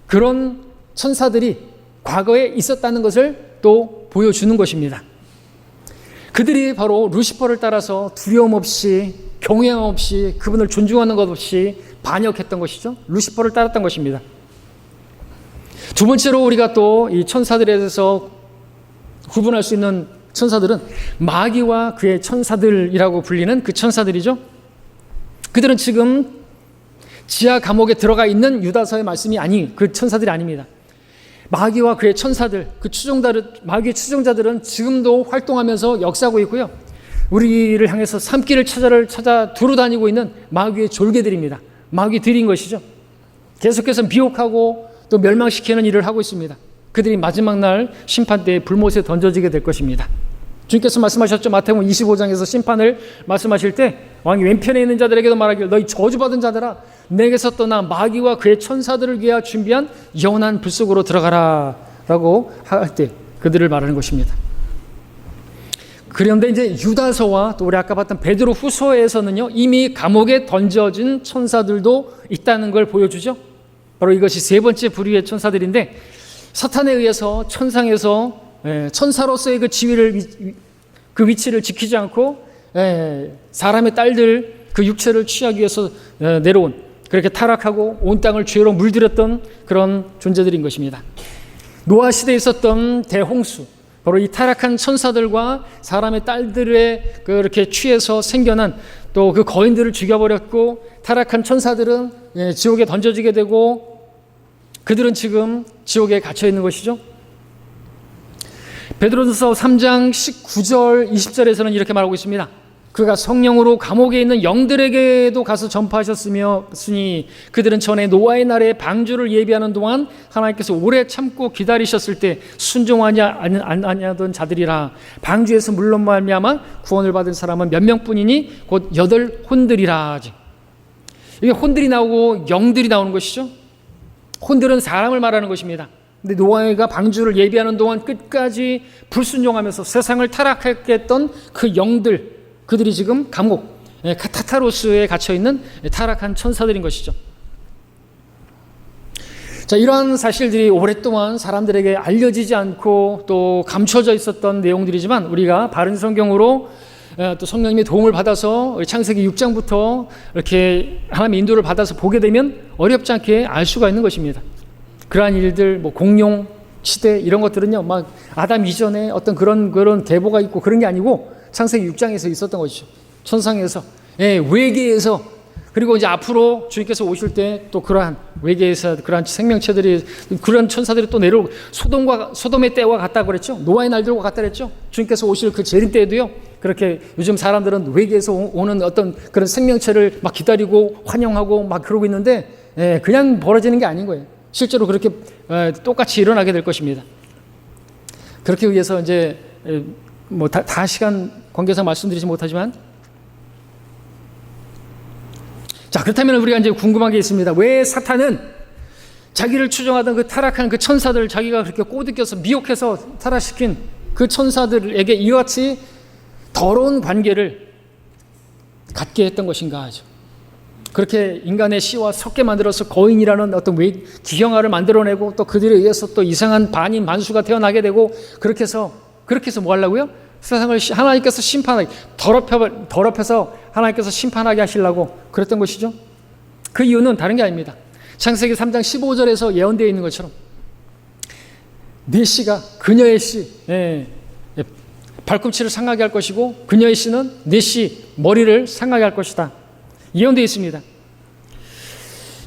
그런 천사들이 과거에 있었다는 것을 또 보여주는 것입니다. 그들이 바로 루시퍼를 따라서 두려움 없이, 경외함 없이, 그분을 존중하는 것 없이 반역했던 것이죠. 루시퍼를 따랐던 것입니다. 두 번째로 우리가 또 이 천사들에 대해서 구분할 수 있는 천사들은 마귀와 그의 천사들이라고 불리는 그 천사들이죠. 그들은 지금 지하 감옥에 들어가 있는 유다서의 말씀이 그 천사들이 아닙니다. 마귀와 그의 천사들, 마귀의 추종자들은 지금도 활동하면서 역사하고 있고요. 우리를 향해서 산길을 찾아 두루 다니고 있는 마귀의 졸개들입니다. 마귀들인 것이죠. 계속해서 미혹하고 또 멸망시키는 일을 하고 있습니다. 그들이 마지막 날 심판 때에 불못에 던져지게 될 것입니다. 주님께서 말씀하셨죠. 마태복음 25장에서 심판을 말씀하실 때 왕이 왼편에 있는 자들에게도 말하기를 너희 저주받은 자들아 내게서 떠나 마귀와 그의 천사들을 위하여 준비한 영원한 불 속으로 들어가라 라고 할 때 그들을 말하는 것입니다. 그런데 이제 유다서와 또 우리 아까 봤던 베드로 후서에서는요, 이미 감옥에 던져진 천사들도 있다는 걸 보여주죠. 바로 이것이 세 번째 부류의 천사들인데, 사탄에 의해서 천상에서 천사로서의 그 지위를, 그 위치를 지키지 않고 사람의 딸들 그 육체를 취하기 위해서 내려온, 그렇게 타락하고 온 땅을 죄로 물들였던 그런 존재들인 것입니다. 노아 시대에 있었던 대홍수, 바로 이 타락한 천사들과 사람의 딸들의 그렇게 취해서 생겨난 또 그 거인들을 죽여버렸고, 타락한 천사들은 지옥에 던져지게 되고 그들은 지금 지옥에 갇혀 있는 것이죠. 베드로전서 3장 19절 20절에서는 이렇게 말하고 있습니다. 그가 성령으로 감옥에 있는 영들에게도 가서 전파하셨으니 그들은 전에 노아의 날에 방주를 예비하는 동안 하나님께서 오래 참고 기다리셨을 때 순종하지 아니하던 자들이라. 방주에서 물론 말미암아 구원을 받은 사람은 몇 명뿐이니 곧 8 혼들이라. 이게 혼들이 나오고 영들이 나오는 것이죠. 혼들은 사람을 말하는 것입니다. 근데 노아가 방주를 예비하는 동안 끝까지 불순종하면서 세상을 타락하게 했던 그 영들, 그들이 지금 감옥 타타로스에 갇혀있는 타락한 천사들인 것이죠. 자, 이러한 사실들이 오랫동안 사람들에게 알려지지 않고 또 감춰져 있었던 내용들이지만, 우리가 바른 성경으로 또 성령님의 도움을 받아서 창세기 6장부터 이렇게 하나님의 인도를 받아서 보게 되면 어렵지 않게 알 수가 있는 것입니다. 그러한 일들, 공룡 시대 이런 것들은요, 막 아담 이전에 어떤 그런 계보가 있고 그런 게 아니고 창세기 6장에서 있었던 것이죠. 천상에서, 외계에서 그리고 이제 앞으로 주님께서 오실 때 또 그러한 외계에서 그러한 생명체들이, 그런 천사들이 또 내려오고, 소돔의 때와 같다고 그랬죠. 노아의 날들과 같다 그랬죠. 주님께서 오실 그 재림 때에도요, 그렇게 요즘 사람들은 외계에서 오는 어떤 그런 생명체를 막 기다리고 환영하고 막 그러고 있는데, 그냥 벌어지는 게 아닌 거예요. 실제로 그렇게 똑같이 일어나게 될 것입니다. 그렇게 위해서 이제 뭐 다 시간 관계상 말씀드리지 못하지만, 자, 그렇다면 우리가 이제 궁금한 게 있습니다. 왜 사탄은 자기를 추종하던 그 타락한 그 천사들, 자기가 그렇게 꼬드겨서 미혹해서 타락시킨 그 천사들에게 이와 같이 더러운 관계를 갖게 했던 것인가 하죠. 그렇게 인간의 씨와 섞게 만들어서 거인이라는 어떤 기형아를 만들어내고, 또 그들에 의해서 또 이상한 반인 만수가 태어나게 되고, 그렇게 해서 뭐 하려고요? 세상을 하나님께서 심판하게, 더럽혀서 하나님께서 심판하게 하시려고 그랬던 것이죠. 그 이유는 다른 게 아닙니다. 창세기 3장 15절에서 예언되어 있는 것처럼 네 씨가 그녀의 씨, 발꿈치를 상하게 할 것이고, 그녀의 씨는 네 씨 머리를 상하게 할 것이다. 예언되어 있습니다.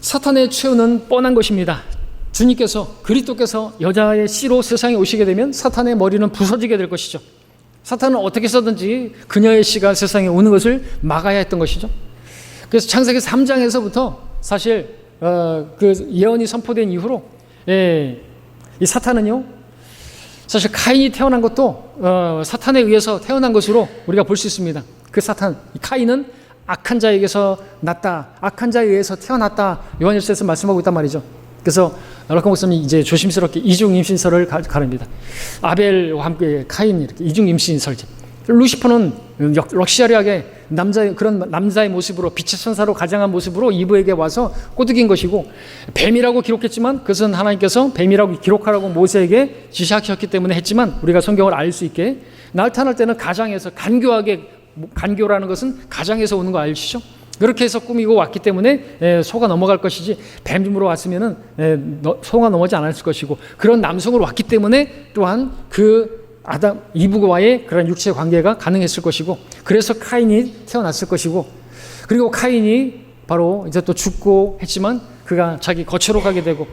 사탄의 최후는 뻔한 것입니다. 주님께서, 그리스도께서 여자의 씨로 세상에 오시게 되면 사탄의 머리는 부서지게 될 것이죠. 사탄은 어떻게 해서든지 그녀의 씨가 세상에 오는 것을 막아야 했던 것이죠. 그래서 창세기 3장에서부터 사실 그 예언이 선포된 이후로 이 사탄은요, 사실 카인이 태어난 것도 사탄에 의해서 태어난 것으로 우리가 볼 수 있습니다. 그 사탄, 카인은 악한 자에게서 났다, 악한 자에 의해서 태어났다, 요한일서에서 말씀하고 있단 말이죠. 그래서 락커 목사님이 이제 조심스럽게 이중 임신설을 가릅니다. 아벨과 함께 카인, 이렇게 이중 임신설지. 루시퍼는 럭셔리하게 그런 남자의 모습으로, 빛의 천사로 가장한 모습으로 이브에게 와서 꼬드긴 것이고, 뱀이라고 기록했지만 그것은 하나님께서 뱀이라고 기록하라고 모세에게 지시하셨기 때문에 했지만, 우리가 성경을 알 수 있게 나타날 때는 가장에서, 간교라는 것은 가장에서 오는 거 아시죠? 그렇게 해서 꾸미고 왔기 때문에 소가 넘어갈 것이지, 뱀으로 왔으면은 소가 넘어지 않았을 것이고, 그런 남성으로 왔기 때문에 또한 그 아담 이브와의 그런 육체 관계가 가능했을 것이고, 그래서 카인이 태어났을 것이고, 그리고 카인이 바로 이제 또 죽고 했지만 그가 자기 거처로 가게 되고,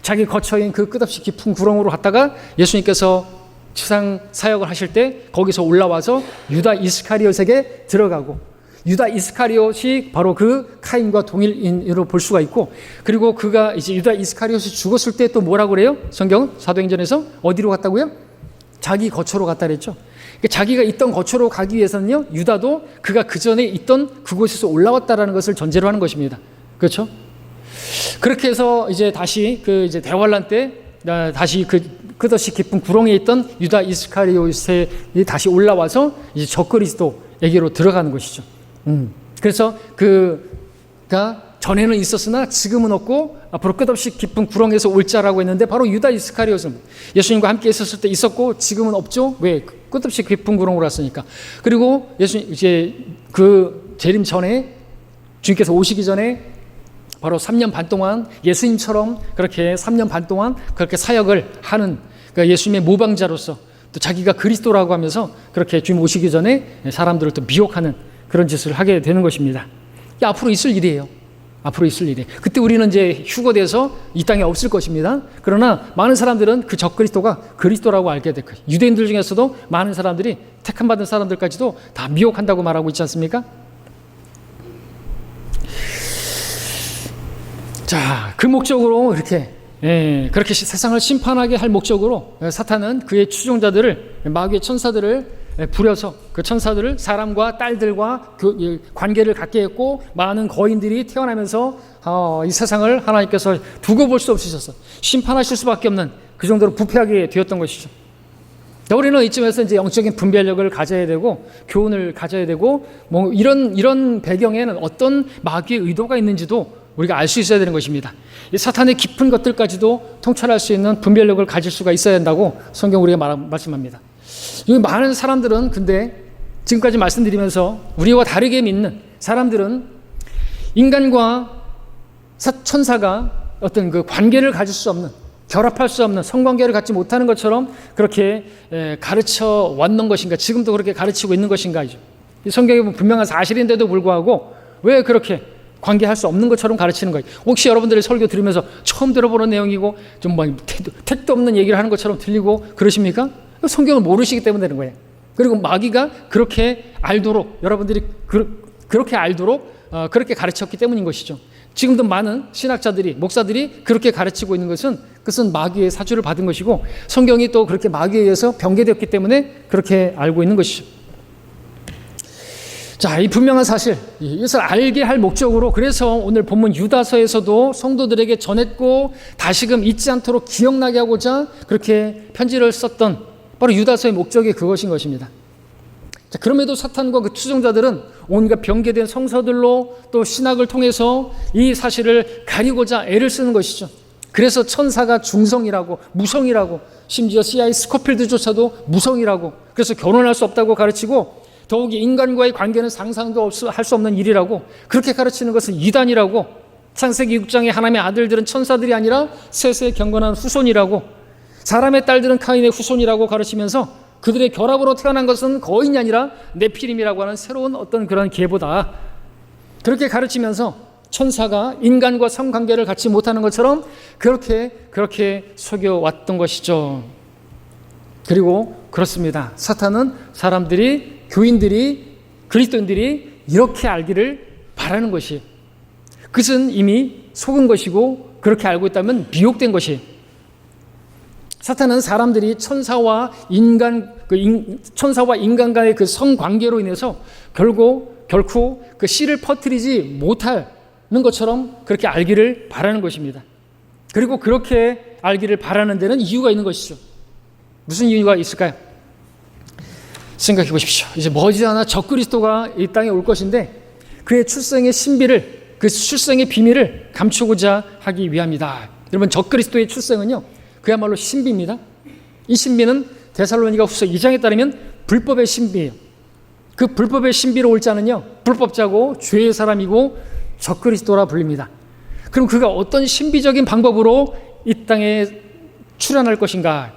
자기 거처인 그 끝없이 깊은 구렁으로 갔다가 예수님께서 지상 사역을 하실 때 거기서 올라와서 유다 이스카리ot에게 들어가고, 유다 이스카리ot이 바로 그 카인과 동일인으로 볼 수가 있고, 그리고 그가 이제 유다 이스카리ot이 죽었을 때 또 뭐라고 그래요? 성경 사도행전에서 어디로 갔다고요? 자기 거처로 갔다 그랬죠. 그러니까 자기가 있던 거처로 가기 위해서는요, 유다도 그가 그 전에 있던 그곳에서 올라왔다라는 것을 전제로 하는 것입니다. 그렇죠? 그렇게 해서 이제 다시 그 이제 대환란 때 다시 그 끝없이 깊은 구렁에 있던 유다 이스카리ot이 다시 올라와서 이제 적그리스도에게로 들어가는 것이죠. 그래서 그가 전에는 있었으나 지금은 없고 앞으로 끝없이 깊은 구렁에서 올 자라고 했는데, 바로 유다 이스카리ot은 예수님과 함께 있었을 때 있었고 지금은 없죠. 왜? 끝없이 깊은 구렁으로 왔으니까. 그리고 예수님 이제 그 재림 전에, 주님께서 오시기 전에 바로 3년 반 동안 예수님처럼 그렇게 3년 반 동안 그렇게 사역을 하는, 그러니까 예수님의 모방자로서 또 자기가 그리스도라고 하면서 그렇게 주님 오시기 전에 사람들을 또 미혹하는 그런 짓을 하게 되는 것입니다. 이게 앞으로 있을 일이에요. 앞으로 있을 일이에요. 그때 우리는 이제 휴거돼서 이 땅에 없을 것입니다. 그러나 많은 사람들은 그 적그리스도가 그리스도라고 알게 될 거예요. 유대인들 중에서도 많은 사람들이, 택함받은 사람들까지도 다 미혹한다고 말하고 있지 않습니까? 자, 그 목적으로 이렇게 그렇게 세상을 심판하게 할 목적으로 사탄은 그의 추종자들을, 마귀의 천사들을 부려서 그 천사들을 사람과 딸들과 관계를 갖게 했고, 많은 거인들이 태어나면서 이 세상을 하나님께서 두고 볼 수 없으셔서 심판하실 수밖에 없는 그 정도로 부패하게 되었던 것이죠. 우리는 이쯤에서 이제 영적인 분별력을 가져야 되고, 교훈을 가져야 되고, 뭐 이런 배경에는 어떤 마귀의 의도가 있는지도 우리가 알 수 있어야 되는 것입니다. 이 사탄의 깊은 것들까지도 통찰할 수 있는 분별력을 가질 수가 있어야 한다고 성경 우리가 말씀합니다. 이 많은 사람들은, 근데 지금까지 말씀드리면서 우리와 다르게 믿는 사람들은 인간과 천사가 어떤 그 관계를 가질 수 없는, 결합할 수 없는, 성관계를 갖지 못하는 것처럼 그렇게 가르쳐 왔는 것인가, 지금도 그렇게 가르치고 있는 것인가. 이 성경에 보면 분명한 사실인데도 불구하고 왜 그렇게 관계할 수 없는 것처럼 가르치는 거예요. 혹시 여러분들의 설교 들으면서 처음 들어보는 내용이고 좀 택도 없는 얘기를 하는 것처럼 들리고 그러십니까? 성경을 모르시기 때문에 그런 거예요. 그리고 마귀가 그렇게 알도록 여러분들이 그렇게 알도록 그렇게 가르쳤기 때문인 것이죠. 지금도 많은 신학자들이 목사들이 그렇게 가르치고 있는 것은 그것은 마귀의 사주를 받은 것이고 성경이 또 그렇게 마귀에 의해서 변개되었기 때문에 그렇게 알고 있는 것이죠. 자, 이 분명한 사실, 이것을 알게 할 목적으로 그래서 오늘 본문 유다서에서도 성도들에게 전했고 다시금 잊지 않도록 기억나게 하고자 그렇게 편지를 썼던 바로 유다서의 목적이 그것인 것입니다. 자, 그럼에도 사탄과 그 추종자들은 온갖 변개된 성서들로 또 신학을 통해서 이 사실을 가리고자 애를 쓰는 것이죠. 그래서 천사가 중성이라고 무성이라고 심지어 C.I. 스코필드조차도 무성이라고 그래서 결혼할 수 없다고 가르치고 더욱이 인간과의 관계는 상상도 할 수 없는 일이라고 그렇게 가르치는 것은 이단이라고 창세기 6장의 하나님의 아들들은 천사들이 아니라 셋의 경건한 후손이라고 사람의 딸들은 카인의 후손이라고 가르치면서 그들의 결합으로 태어난 것은 거인이 아니라 네피림이라고 하는 새로운 어떤 그런 계보다 그렇게 가르치면서 천사가 인간과 성관계를 갖지 못하는 것처럼 그렇게 속여왔던 것이죠. 그리고 그렇습니다. 사탄은 사람들이 교인들이 그리스도인들이 이렇게 알기를 바라는 것이 그것은 이미 속은 것이고 그렇게 알고 있다면 미혹된 것이 사탄은 사람들이 천사와 인간과의 그 성관계로 인해서 결코 그 씨를 퍼뜨리지 못하는 것처럼 그렇게 알기를 바라는 것입니다. 그리고 그렇게 알기를 바라는 데는 이유가 있는 것이죠. 무슨 이유가 있을까요? 생각해 보십시오. 이제 머지않아 적그리스도가 이 땅에 올 것인데 그의 출생의 신비를 그 출생의 비밀을 감추고자 하기 위함이다. 여러분 적그리스도의 출생은요 그야말로 신비입니다. 이 신비는 데살로니가 후서 2장에 따르면 불법의 신비예요. 그 불법의 신비로 올 자는요 불법자고 죄의 사람이고 적그리스도라 불립니다. 그럼 그가 어떤 신비적인 방법으로 이 땅에 출현할 것인가?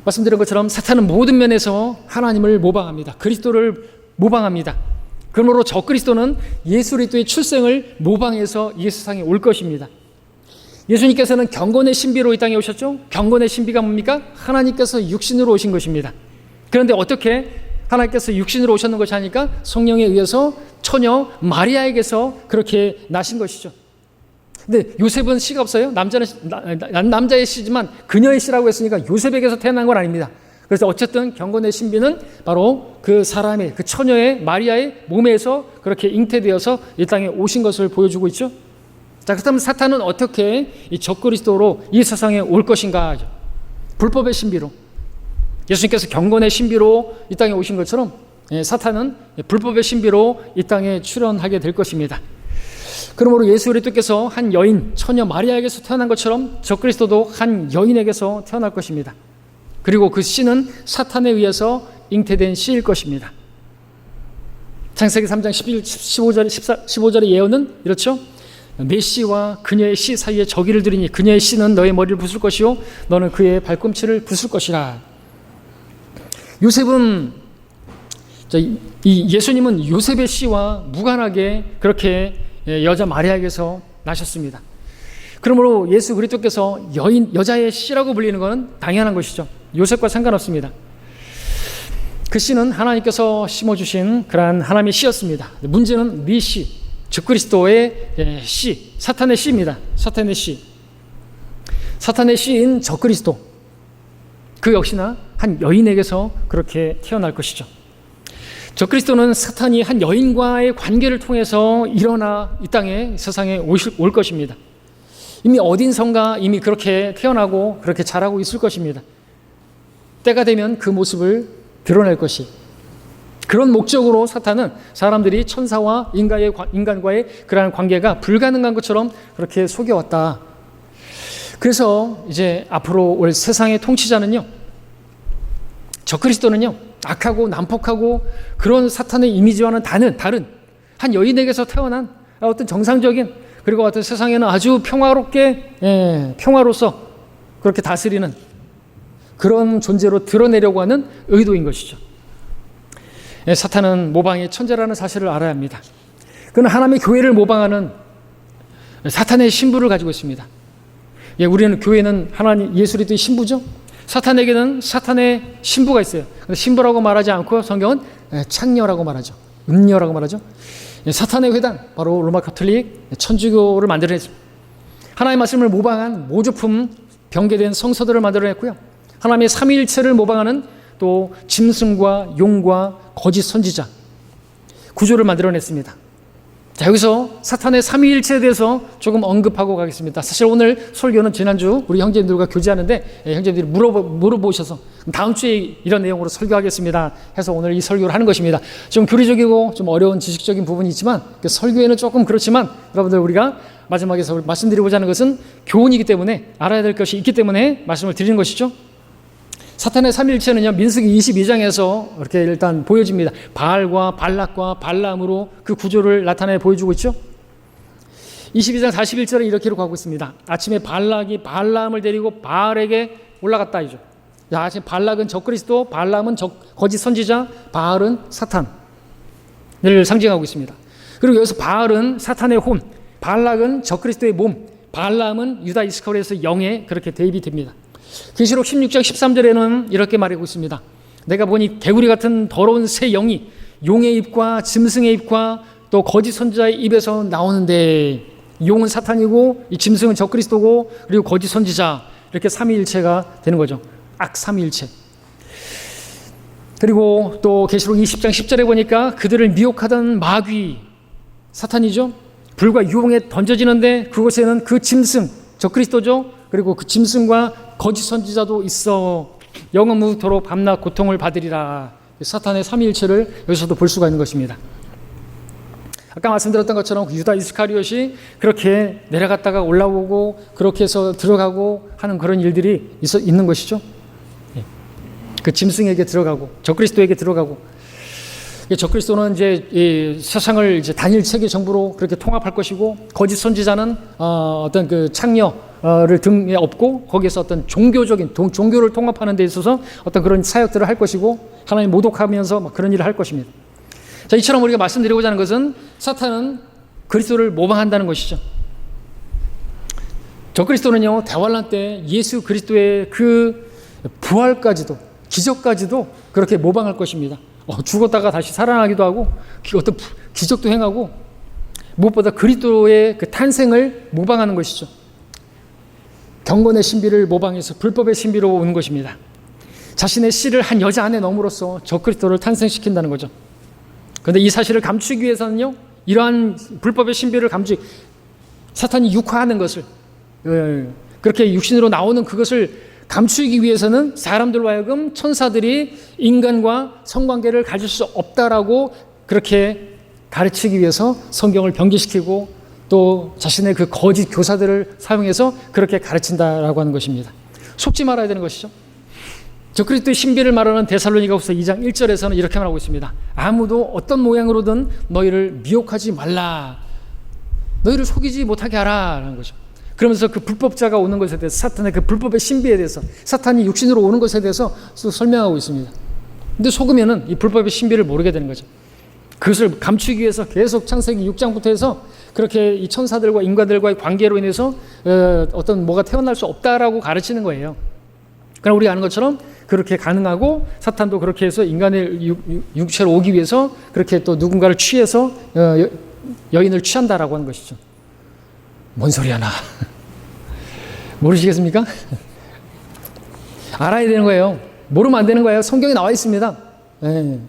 말씀드린 것처럼 사탄은 모든 면에서 하나님을 모방합니다. 그리스도를 모방합니다. 그러므로 적그리스도는 예수 그리스도의 출생을 모방해서 이 세상에 올 것입니다. 예수님께서는 경건의 신비로 이 땅에 오셨죠? 경건의 신비가 뭡니까? 하나님께서 육신으로 오신 것입니다. 그런데 어떻게 하나님께서 육신으로 오셨는 것이 아니까 성령에 의해서 처녀 마리아에게서 그렇게 나신 것이죠. 근데 요셉은 씨가 없어요? 남자의 씨지만 그녀의 씨라고 했으니까 요셉에게서 태어난 건 아닙니다. 그래서 어쨌든 경건의 신비는 바로 그 사람의 그 처녀의 마리아의 몸에서 그렇게 잉태되어서 이 땅에 오신 것을 보여주고 있죠. 자, 그렇다면 사탄은 어떻게 이 적그리스도로 이 세상에 올 것인가? 불법의 신비로 예수님께서 경건의 신비로 이 땅에 오신 것처럼 사탄은 불법의 신비로 이 땅에 출현하게 될 것입니다. 그러므로 예수 그리스도께서 한 여인 처녀 마리아에게서 태어난 것처럼 적그리스도도 한 여인에게서 태어날 것입니다. 그리고 그 씨는 사탄에 의해서 잉태된 씨일 것입니다. 창세기 3장 15절의 예언은 이렇죠. 메시와 그녀의 씨 사이에 저기를 두리니 그녀의 씨는 너의 머리를 부술 것이요 너는 그의 발꿈치를 부술 것이라. 요셉은 예수님은 요셉의 씨와 무관하게 그렇게 여자 마리아에게서 나셨습니다. 그러므로 예수 그리스도께서 여자의 씨라고 불리는 것은 당연한 것이죠. 요셉과 상관없습니다. 그 씨는 하나님께서 심어주신 그러한 하나님의 씨였습니다. 문제는 네 씨, 즉 그리스도의 씨, 사탄의 씨입니다. 사탄의 씨. 사탄의 씨인 적그리스도. 그 역시나 한 여인에게서 그렇게 태어날 것이죠. 적그리스도는 사탄이 한 여인과의 관계를 통해서 일어나 이 땅에 세상에 올 것입니다. 이미 어딘선가 이미 그렇게 태어나고 그렇게 자라고 있을 것입니다. 때가 되면 그 모습을 드러낼 것이. 그런 목적으로 사탄은 사람들이 천사와 인간과의 그러한 관계가 불가능한 것처럼 그렇게 속여왔다. 그래서 이제 앞으로 올 세상의 통치자는요, 적그리스도는요, 악하고 난폭하고 그런 사탄의 이미지와는 다른 한 여인에게서 태어난 어떤 정상적인 그리고 어떤 세상에는 아주 평화롭게 평화로서 그렇게 다스리는 그런 존재로 드러내려고 하는 의도인 것이죠. 사탄은 모방의 천재라는 사실을 알아야 합니다. 그는 하나님의 교회를 모방하는 사탄의 신부를 가지고 있습니다. 예, 우리는 교회는 하나님 예수 그리스도의 신부죠. 사탄에게는 사탄의 신부가 있어요. 신부라고 말하지 않고 성경은 창녀라고 말하죠. 음녀라고 말하죠. 예, 사탄의 회당, 바로 로마 가톨릭 천주교를 만들어냈습니다. 하나님의 말씀을 모방한 모조품 병개된 성서들을 만들어냈고요. 하나님의 삼위일체를 모방하는 또 짐승과 용과 거짓 선지자 구조를 만들어냈습니다. 자, 여기서 사탄의 삼위일체에 대해서 조금 언급하고 가겠습니다. 사실 오늘 설교는 지난주 우리 형제님들과 교제하는데 형제님들이 물어보셔서 다음 주에 이런 내용으로 설교하겠습니다 해서 오늘 이 설교를 하는 것입니다. 좀 교리적이고 좀 어려운 지식적인 부분이 있지만 설교에는 조금 그렇지만 여러분들 우리가 마지막에서 말씀드리고자 하는 것은 교훈이기 때문에 알아야 될 것이 있기 때문에 말씀을 드리는 것이죠. 사탄의 삼위일체는요, 민수기 22장에서 이렇게 일단 보여집니다. 바알과 발락과 발람으로 그 구조를 나타내 보여주고 있죠. 22장 41절에 이렇게 기록하고 있습니다. 아침에 발락이 발람을 데리고 바알에게 올라갔다 이죠. 아침 발락은 적그리스도, 발람은 거짓 선지자, 바알은 사탄을 상징하고 있습니다. 그리고 여기서 바알은 사탄의 혼, 발락은 적그리스도의 몸, 발람은 유다 이스카리ot의 영에 그렇게 대입이 됩니다. 계시록 16장 13절에는 이렇게 말하고 있습니다. 내가 보니 개구리 같은 더러운 새 영이 용의 입과 짐승의 입과 또 거짓 선지자의 입에서 나오는데, 용은 사탄이고 이 짐승은 적그리스도고 그리고 거짓 선지자, 이렇게 삼위일체가 되는 거죠. 악삼위일체. 그리고 또 계시록 20장 10절에 보니까 그들을 미혹하던 마귀, 사탄이죠. 불과 유황에 던져지는데 그곳에는 그 짐승, 적그리스도죠. 그리고 그 짐승과 거짓 선지자도 있어 영원무토록 밤낮 고통을 받으리라. 사탄의 삼위일체를 여기서도 볼 수가 있는 것입니다. 아까 말씀드렸던 것처럼 유다 이스카리ot이 그렇게 내려갔다가 올라오고 그렇게 해서 들어가고 하는 그런 일들이 있는 것이죠. 그 짐승에게 들어가고 적그리스도에게 들어가고, 적그리스도는 이제 이 세상을 이제 단일 체계 정부로 그렇게 통합할 것이고, 거짓 선지자는 어떤 그 창녀를 등에 업고 거기에서 어떤 종교적인 종교를 통합하는 데 있어서 어떤 그런 사역들을 할 것이고, 하나님 모독하면서 막 그런 일을 할 것입니다. 자, 이처럼 우리가 말씀드리고자 하는 것은 사탄은 그리스도를 모방한다는 것이죠. 적그리스도는요, 대환란 때 예수 그리스도의 그 부활까지도, 기적까지도 그렇게 모방할 것입니다. 죽었다가 다시 살아나기도 하고 어떤 기적도 행하고, 무엇보다 그리스도의 그 탄생을 모방하는 것이죠. 경건의 신비를 모방해서 불법의 신비로 오는 것입니다. 자신의 씨를 한 여자 안에 넣음으로써 적그리스도를 탄생시킨다는 거죠. 그런데 이 사실을 감추기 위해서는요, 이러한 불법의 신비를 사탄이 육화하는 것을, 그렇게 육신으로 나오는 그것을 감추기 위해서는 사람들로 하여금 천사들이 인간과 성관계를 가질 수 없다라고 그렇게 가르치기 위해서 성경을 변개시키고 또 자신의 그 거짓 교사들을 사용해서 그렇게 가르친다라고 하는 것입니다. 속지 말아야 되는 것이죠. 적그리스도의 신비를 말하는 데살로니가후서 2장 1절에서는 이렇게 말하고 있습니다. 아무도 어떤 모양으로든 너희를 미혹하지 말라. 너희를 속이지 못하게 하라 라는 거죠. 그러면서 그 불법자가 오는 것에 대해서, 사탄의 그 불법의 신비에 대해서, 사탄이 육신으로 오는 것에 대해서 설명하고 있습니다. 근데 속으면은 이 불법의 신비를 모르게 되는 거죠. 그것을 감추기 위해서 계속 창세기 6장부터 해서 그렇게 이 천사들과 인간들과의 관계로 인해서 어떤 뭐가 태어날 수 없다라고 가르치는 거예요. 그러나 우리가 아는 것처럼 그렇게 가능하고, 사탄도 그렇게 해서 인간의 육체로 오기 위해서 그렇게 또 누군가를 취해서 여인을 취한다라고 하는 것이죠. 뭔 소리 하나 모르시겠습니까? 알아야 되는 거예요. 모르면 안 되는 거예요. 성경에 나와 있습니다. 네.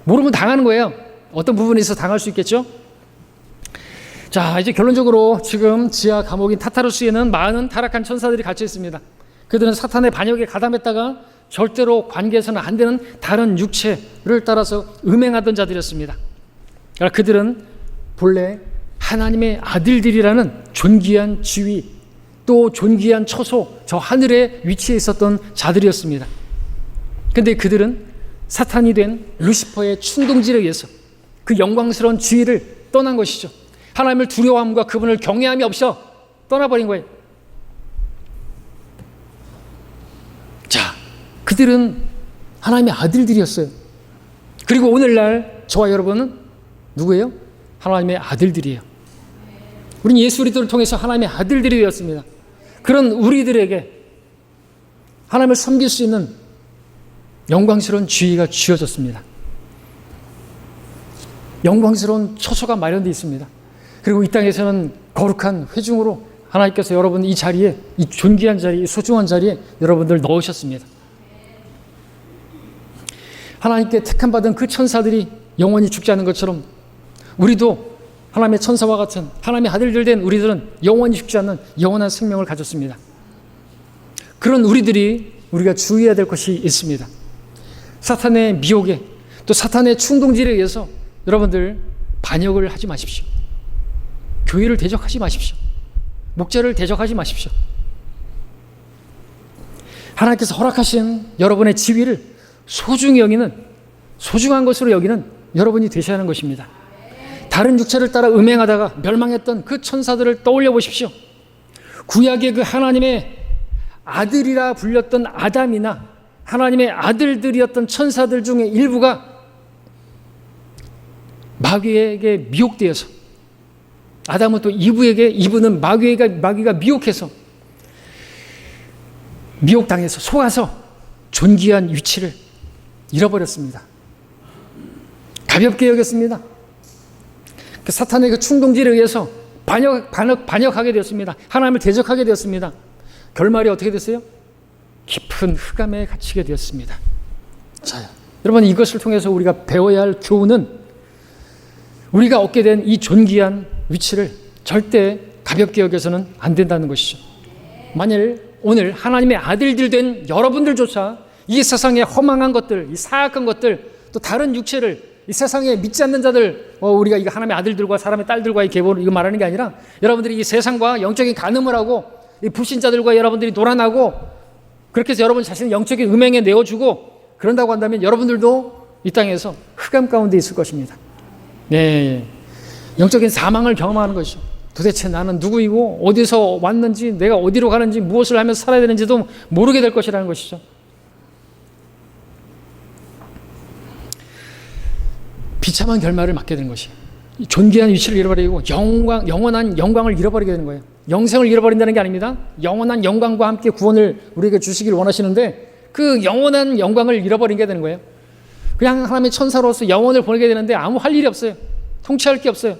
모르면 당하는 거예요. 어떤 부분에 있어서 당할 수 있겠죠. 자, 이제 결론적으로 지금 지하 감옥인 타타루스에는 많은 타락한 천사들이 갇혀 있습니다. 그들은 사탄의 반역에 가담했다가 절대로 관계해서는 안 되는 다른 육체를 따라서 음행하던 자들이었습니다. 그러나 그들은 본래 하나님의 아들들이라는 존귀한 지위, 또 존귀한 처소, 저 하늘에 위치해 있었던 자들이었습니다. 그런데 그들은 사탄이 된 루시퍼의 충동질에 의해서 그 영광스러운 지위를 떠난 것이죠. 하나님을 두려워함과 그분을 경외함이 없어 떠나버린 거예요. 자, 그들은 하나님의 아들들이었어요. 그리고 오늘날 저와 여러분은 누구예요? 하나님의 아들들이에요. 우리는 예수 그리스도를 통해서 하나님의 아들들이 되었습니다. 그런 우리들에게 하나님을 섬길 수 있는 영광스러운 지위가 주어졌습니다. 영광스러운 처소가 마련되어 있습니다. 그리고 이 땅에서는 거룩한 회중으로 하나님께서 여러분 이 자리에, 이 존귀한 자리에, 이 소중한 자리에 여러분들 넣으셨습니다. 하나님께 택함받은 그 천사들이 영원히 죽지 않은 것처럼 우리도 하나님의 천사와 같은 하나님의 아들들 된 우리들은 영원히 죽지 않는 영원한 생명을 가졌습니다. 그런 우리가 주의해야 될 것이 있습니다. 사탄의 미혹에 또 사탄의 충동질에 의해서 여러분들 반역을 하지 마십시오. 교회를 대적하지 마십시오. 목자를 대적하지 마십시오. 하나님께서 허락하신 여러분의 지위를 소중히 여기는, 소중한 것으로 여기는 여러분이 되셔야 하는 것입니다. 다른 육체를 따라 음행하다가 멸망했던 그 천사들을 떠올려 보십시오. 구약의 그 하나님의 아들이라 불렸던 아담이나 하나님의 아들들이었던 천사들 중에 일부가 마귀에게 미혹되어서, 아담은 또 이브는 마귀가 미혹해서 미혹당해서 속아서 존귀한 위치를 잃어버렸습니다. 가볍게 여겼습니다. 그 사탄의 그 충동질에 의해서 반역하게 되었습니다. 하나님을 대적하게 되었습니다. 결말이 어떻게 됐어요? 깊은 흑암에 갇히게 되었습니다. 자, 여러분 이것을 통해서 우리가 배워야 할 교훈은 우리가 얻게 된 이 존귀한 위치를 절대 가볍게 여겨서는 안 된다는 것이죠. 만일 오늘 하나님의 아들들 된 여러분들조차 이 세상의 허망한 것들, 이 사악한 것들, 또 다른 육체를 이 세상에 믿지 않는 자들, 우리가 이거 하나님의 아들들과 사람의 딸들과의 계보를 이거 말하는 게 아니라 여러분들이 이 세상과 영적인 간음을 하고 이 불신자들과 여러분들이 놀아나고 그렇게 해서 여러분 자신을 영적인 음행에 내어주고 그런다고 한다면 여러분들도 이 땅에서 흑암 가운데 있을 것입니다. 네, 영적인 사망을 경험하는 것이죠. 도대체 나는 누구이고 어디서 왔는지 내가 어디로 가는지 무엇을 하면서 살아야 되는지도 모르게 될 것이라는 것이죠. 비참한 결말을 맞게 되는 것이에요. 존귀한 위치를 잃어버리고 영원한 영광을 잃어버리게 되는 거예요. 영생을 잃어버린다는 게 아닙니다. 영원한 영광과 함께 구원을 우리에게 주시길 원하시는데 그 영원한 영광을 잃어버리게 되는 거예요. 그냥 하나님의 천사로서 영원을 보내게 되는데 아무 할 일이 없어요. 통치할 게 없어요.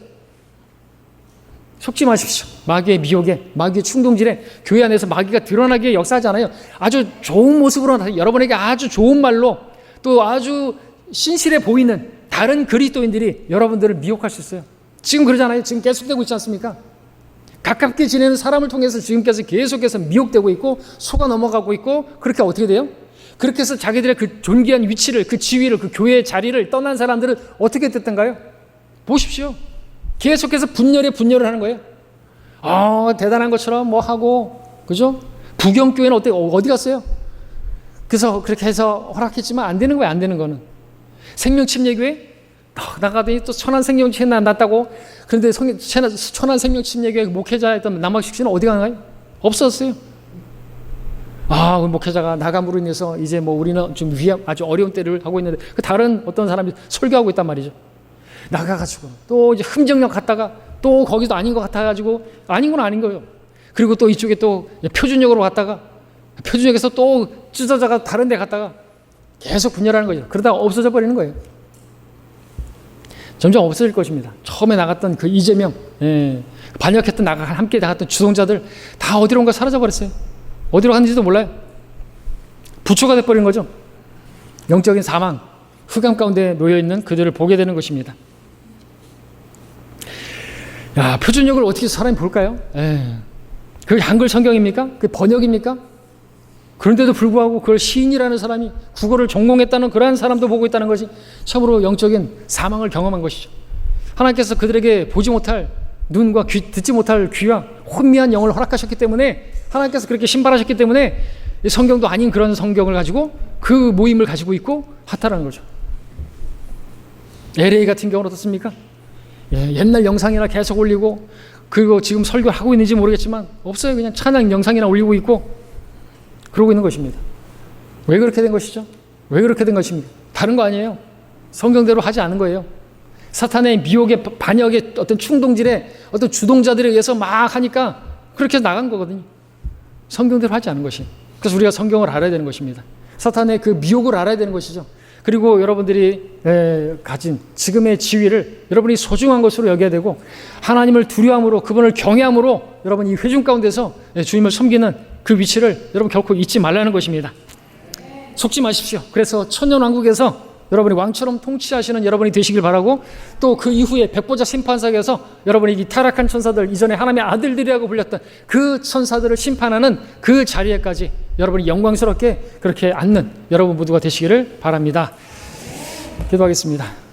속지 마십시오. 마귀의 미혹에, 마귀의 충동질에 교회 안에서 마귀가 드러나게 역사하지 않아요. 아주 좋은 모습으로 여러분에게 아주 좋은 말로 또 아주 신실해 보이는 다른 그리스도인들이 여러분들을 미혹할 수 있어요. 지금 그러잖아요. 지금 계속되고 있지 않습니까? 가깝게 지내는 사람을 통해서 지금까지 계속해서 미혹되고 있고 속아 넘어가고 있고 그렇게 어떻게 돼요? 그렇게 해서 자기들의 그 존귀한 위치를, 그 지위를, 그 교회의 자리를 떠난 사람들은 어떻게 됐던가요? 보십시오. 계속해서 분열을 하는 거예요. 대단한 것처럼 뭐 하고, 그죠? 부경교회는 어디 갔어요? 그래서 그렇게 해서 허락했지만 안 되는 거예요, 안 되는 거는. 생명침례교회? 나가더니 또 천안생명침례 났다고. 그런데 천안생명침례교회 목회자였던 남학식 씨는 어디 가나요? 없었어요. 그 목회자가 나감으로 인해서 이제 뭐 우리는 좀 아주 어려운 때를 하고 있는데 그 다른 어떤 사람이 설교하고 있단 말이죠. 나가가지고 또 이제 흠정역 갔다가 또 거기도 아닌 것 같아가지고 아닌 건 아닌 거예요. 그리고 또 이쪽에 또 표준역으로 갔다가 표준역에서 또 찢어져가 다른 데 갔다가 계속 분열하는 거죠. 그러다가 없어져 버리는 거예요. 점점 없어질 것입니다. 처음에 나갔던 그 이재명, 반역했던 함께 나갔던 주동자들 다 어디론가 사라져 버렸어요. 어디로 갔는지도 몰라요. 부초가 돼버린 거죠. 영적인 사망, 흑암 가운데 놓여있는 그들을 보게 되는 것입니다. 표준역을 어떻게 사람이 볼까요? 그게 한글 성경입니까? 그게 번역입니까? 그런데도 불구하고 그걸 시인이라는 사람이 국어를 전공했다는 그러한 사람도 보고 있다는 것이 참으로 영적인 사망을 경험한 것이죠. 하나님께서 그들에게 보지 못할 눈과 귀, 듣지 못할 귀와 혼미한 영을 허락하셨기 때문에 하나님께서 그렇게 신발하셨기 때문에 성경도 아닌 그런 성경을 가지고 그 모임을 가지고 있고 하타라는 거죠. LA 같은 경우는 어떻습니까? 옛날 영상이나 계속 올리고 그리고 지금 설교하고 있는지 모르겠지만 없어요. 그냥 찬양 영상이나 올리고 있고 그러고 있는 것입니다. 왜 그렇게 된 것이죠? 왜 그렇게 된 것입니까? 다른 거 아니에요. 성경대로 하지 않은 거예요. 사탄의 미혹의 반역의 어떤 충동질에 어떤 주동자들에 의해서 막 하니까 그렇게 나간 거거든요. 성경대로 하지 않은 것이. 그래서 우리가 성경을 알아야 되는 것입니다. 사탄의 그 미혹을 알아야 되는 것이죠. 그리고 여러분들이 가진 지금의 지위를 여러분이 소중한 것으로 여겨야 되고, 하나님을 두려움으로, 그분을 경외함으로 여러분 이 회중 가운데서 주님을 섬기는 그 위치를 여러분 결코 잊지 말라는 것입니다. 속지 마십시오. 그래서 천년왕국에서 여러분이 왕처럼 통치하시는 여러분이 되시길 바라고, 또 그 이후에 백보자 심판석에서 여러분이 이 타락한 천사들, 이전에 하나님의 아들들이라고 불렸던 그 천사들을 심판하는 그 자리에까지 여러분이 영광스럽게 그렇게 앉는 여러분 모두가 되시기를 바랍니다. 기도하겠습니다.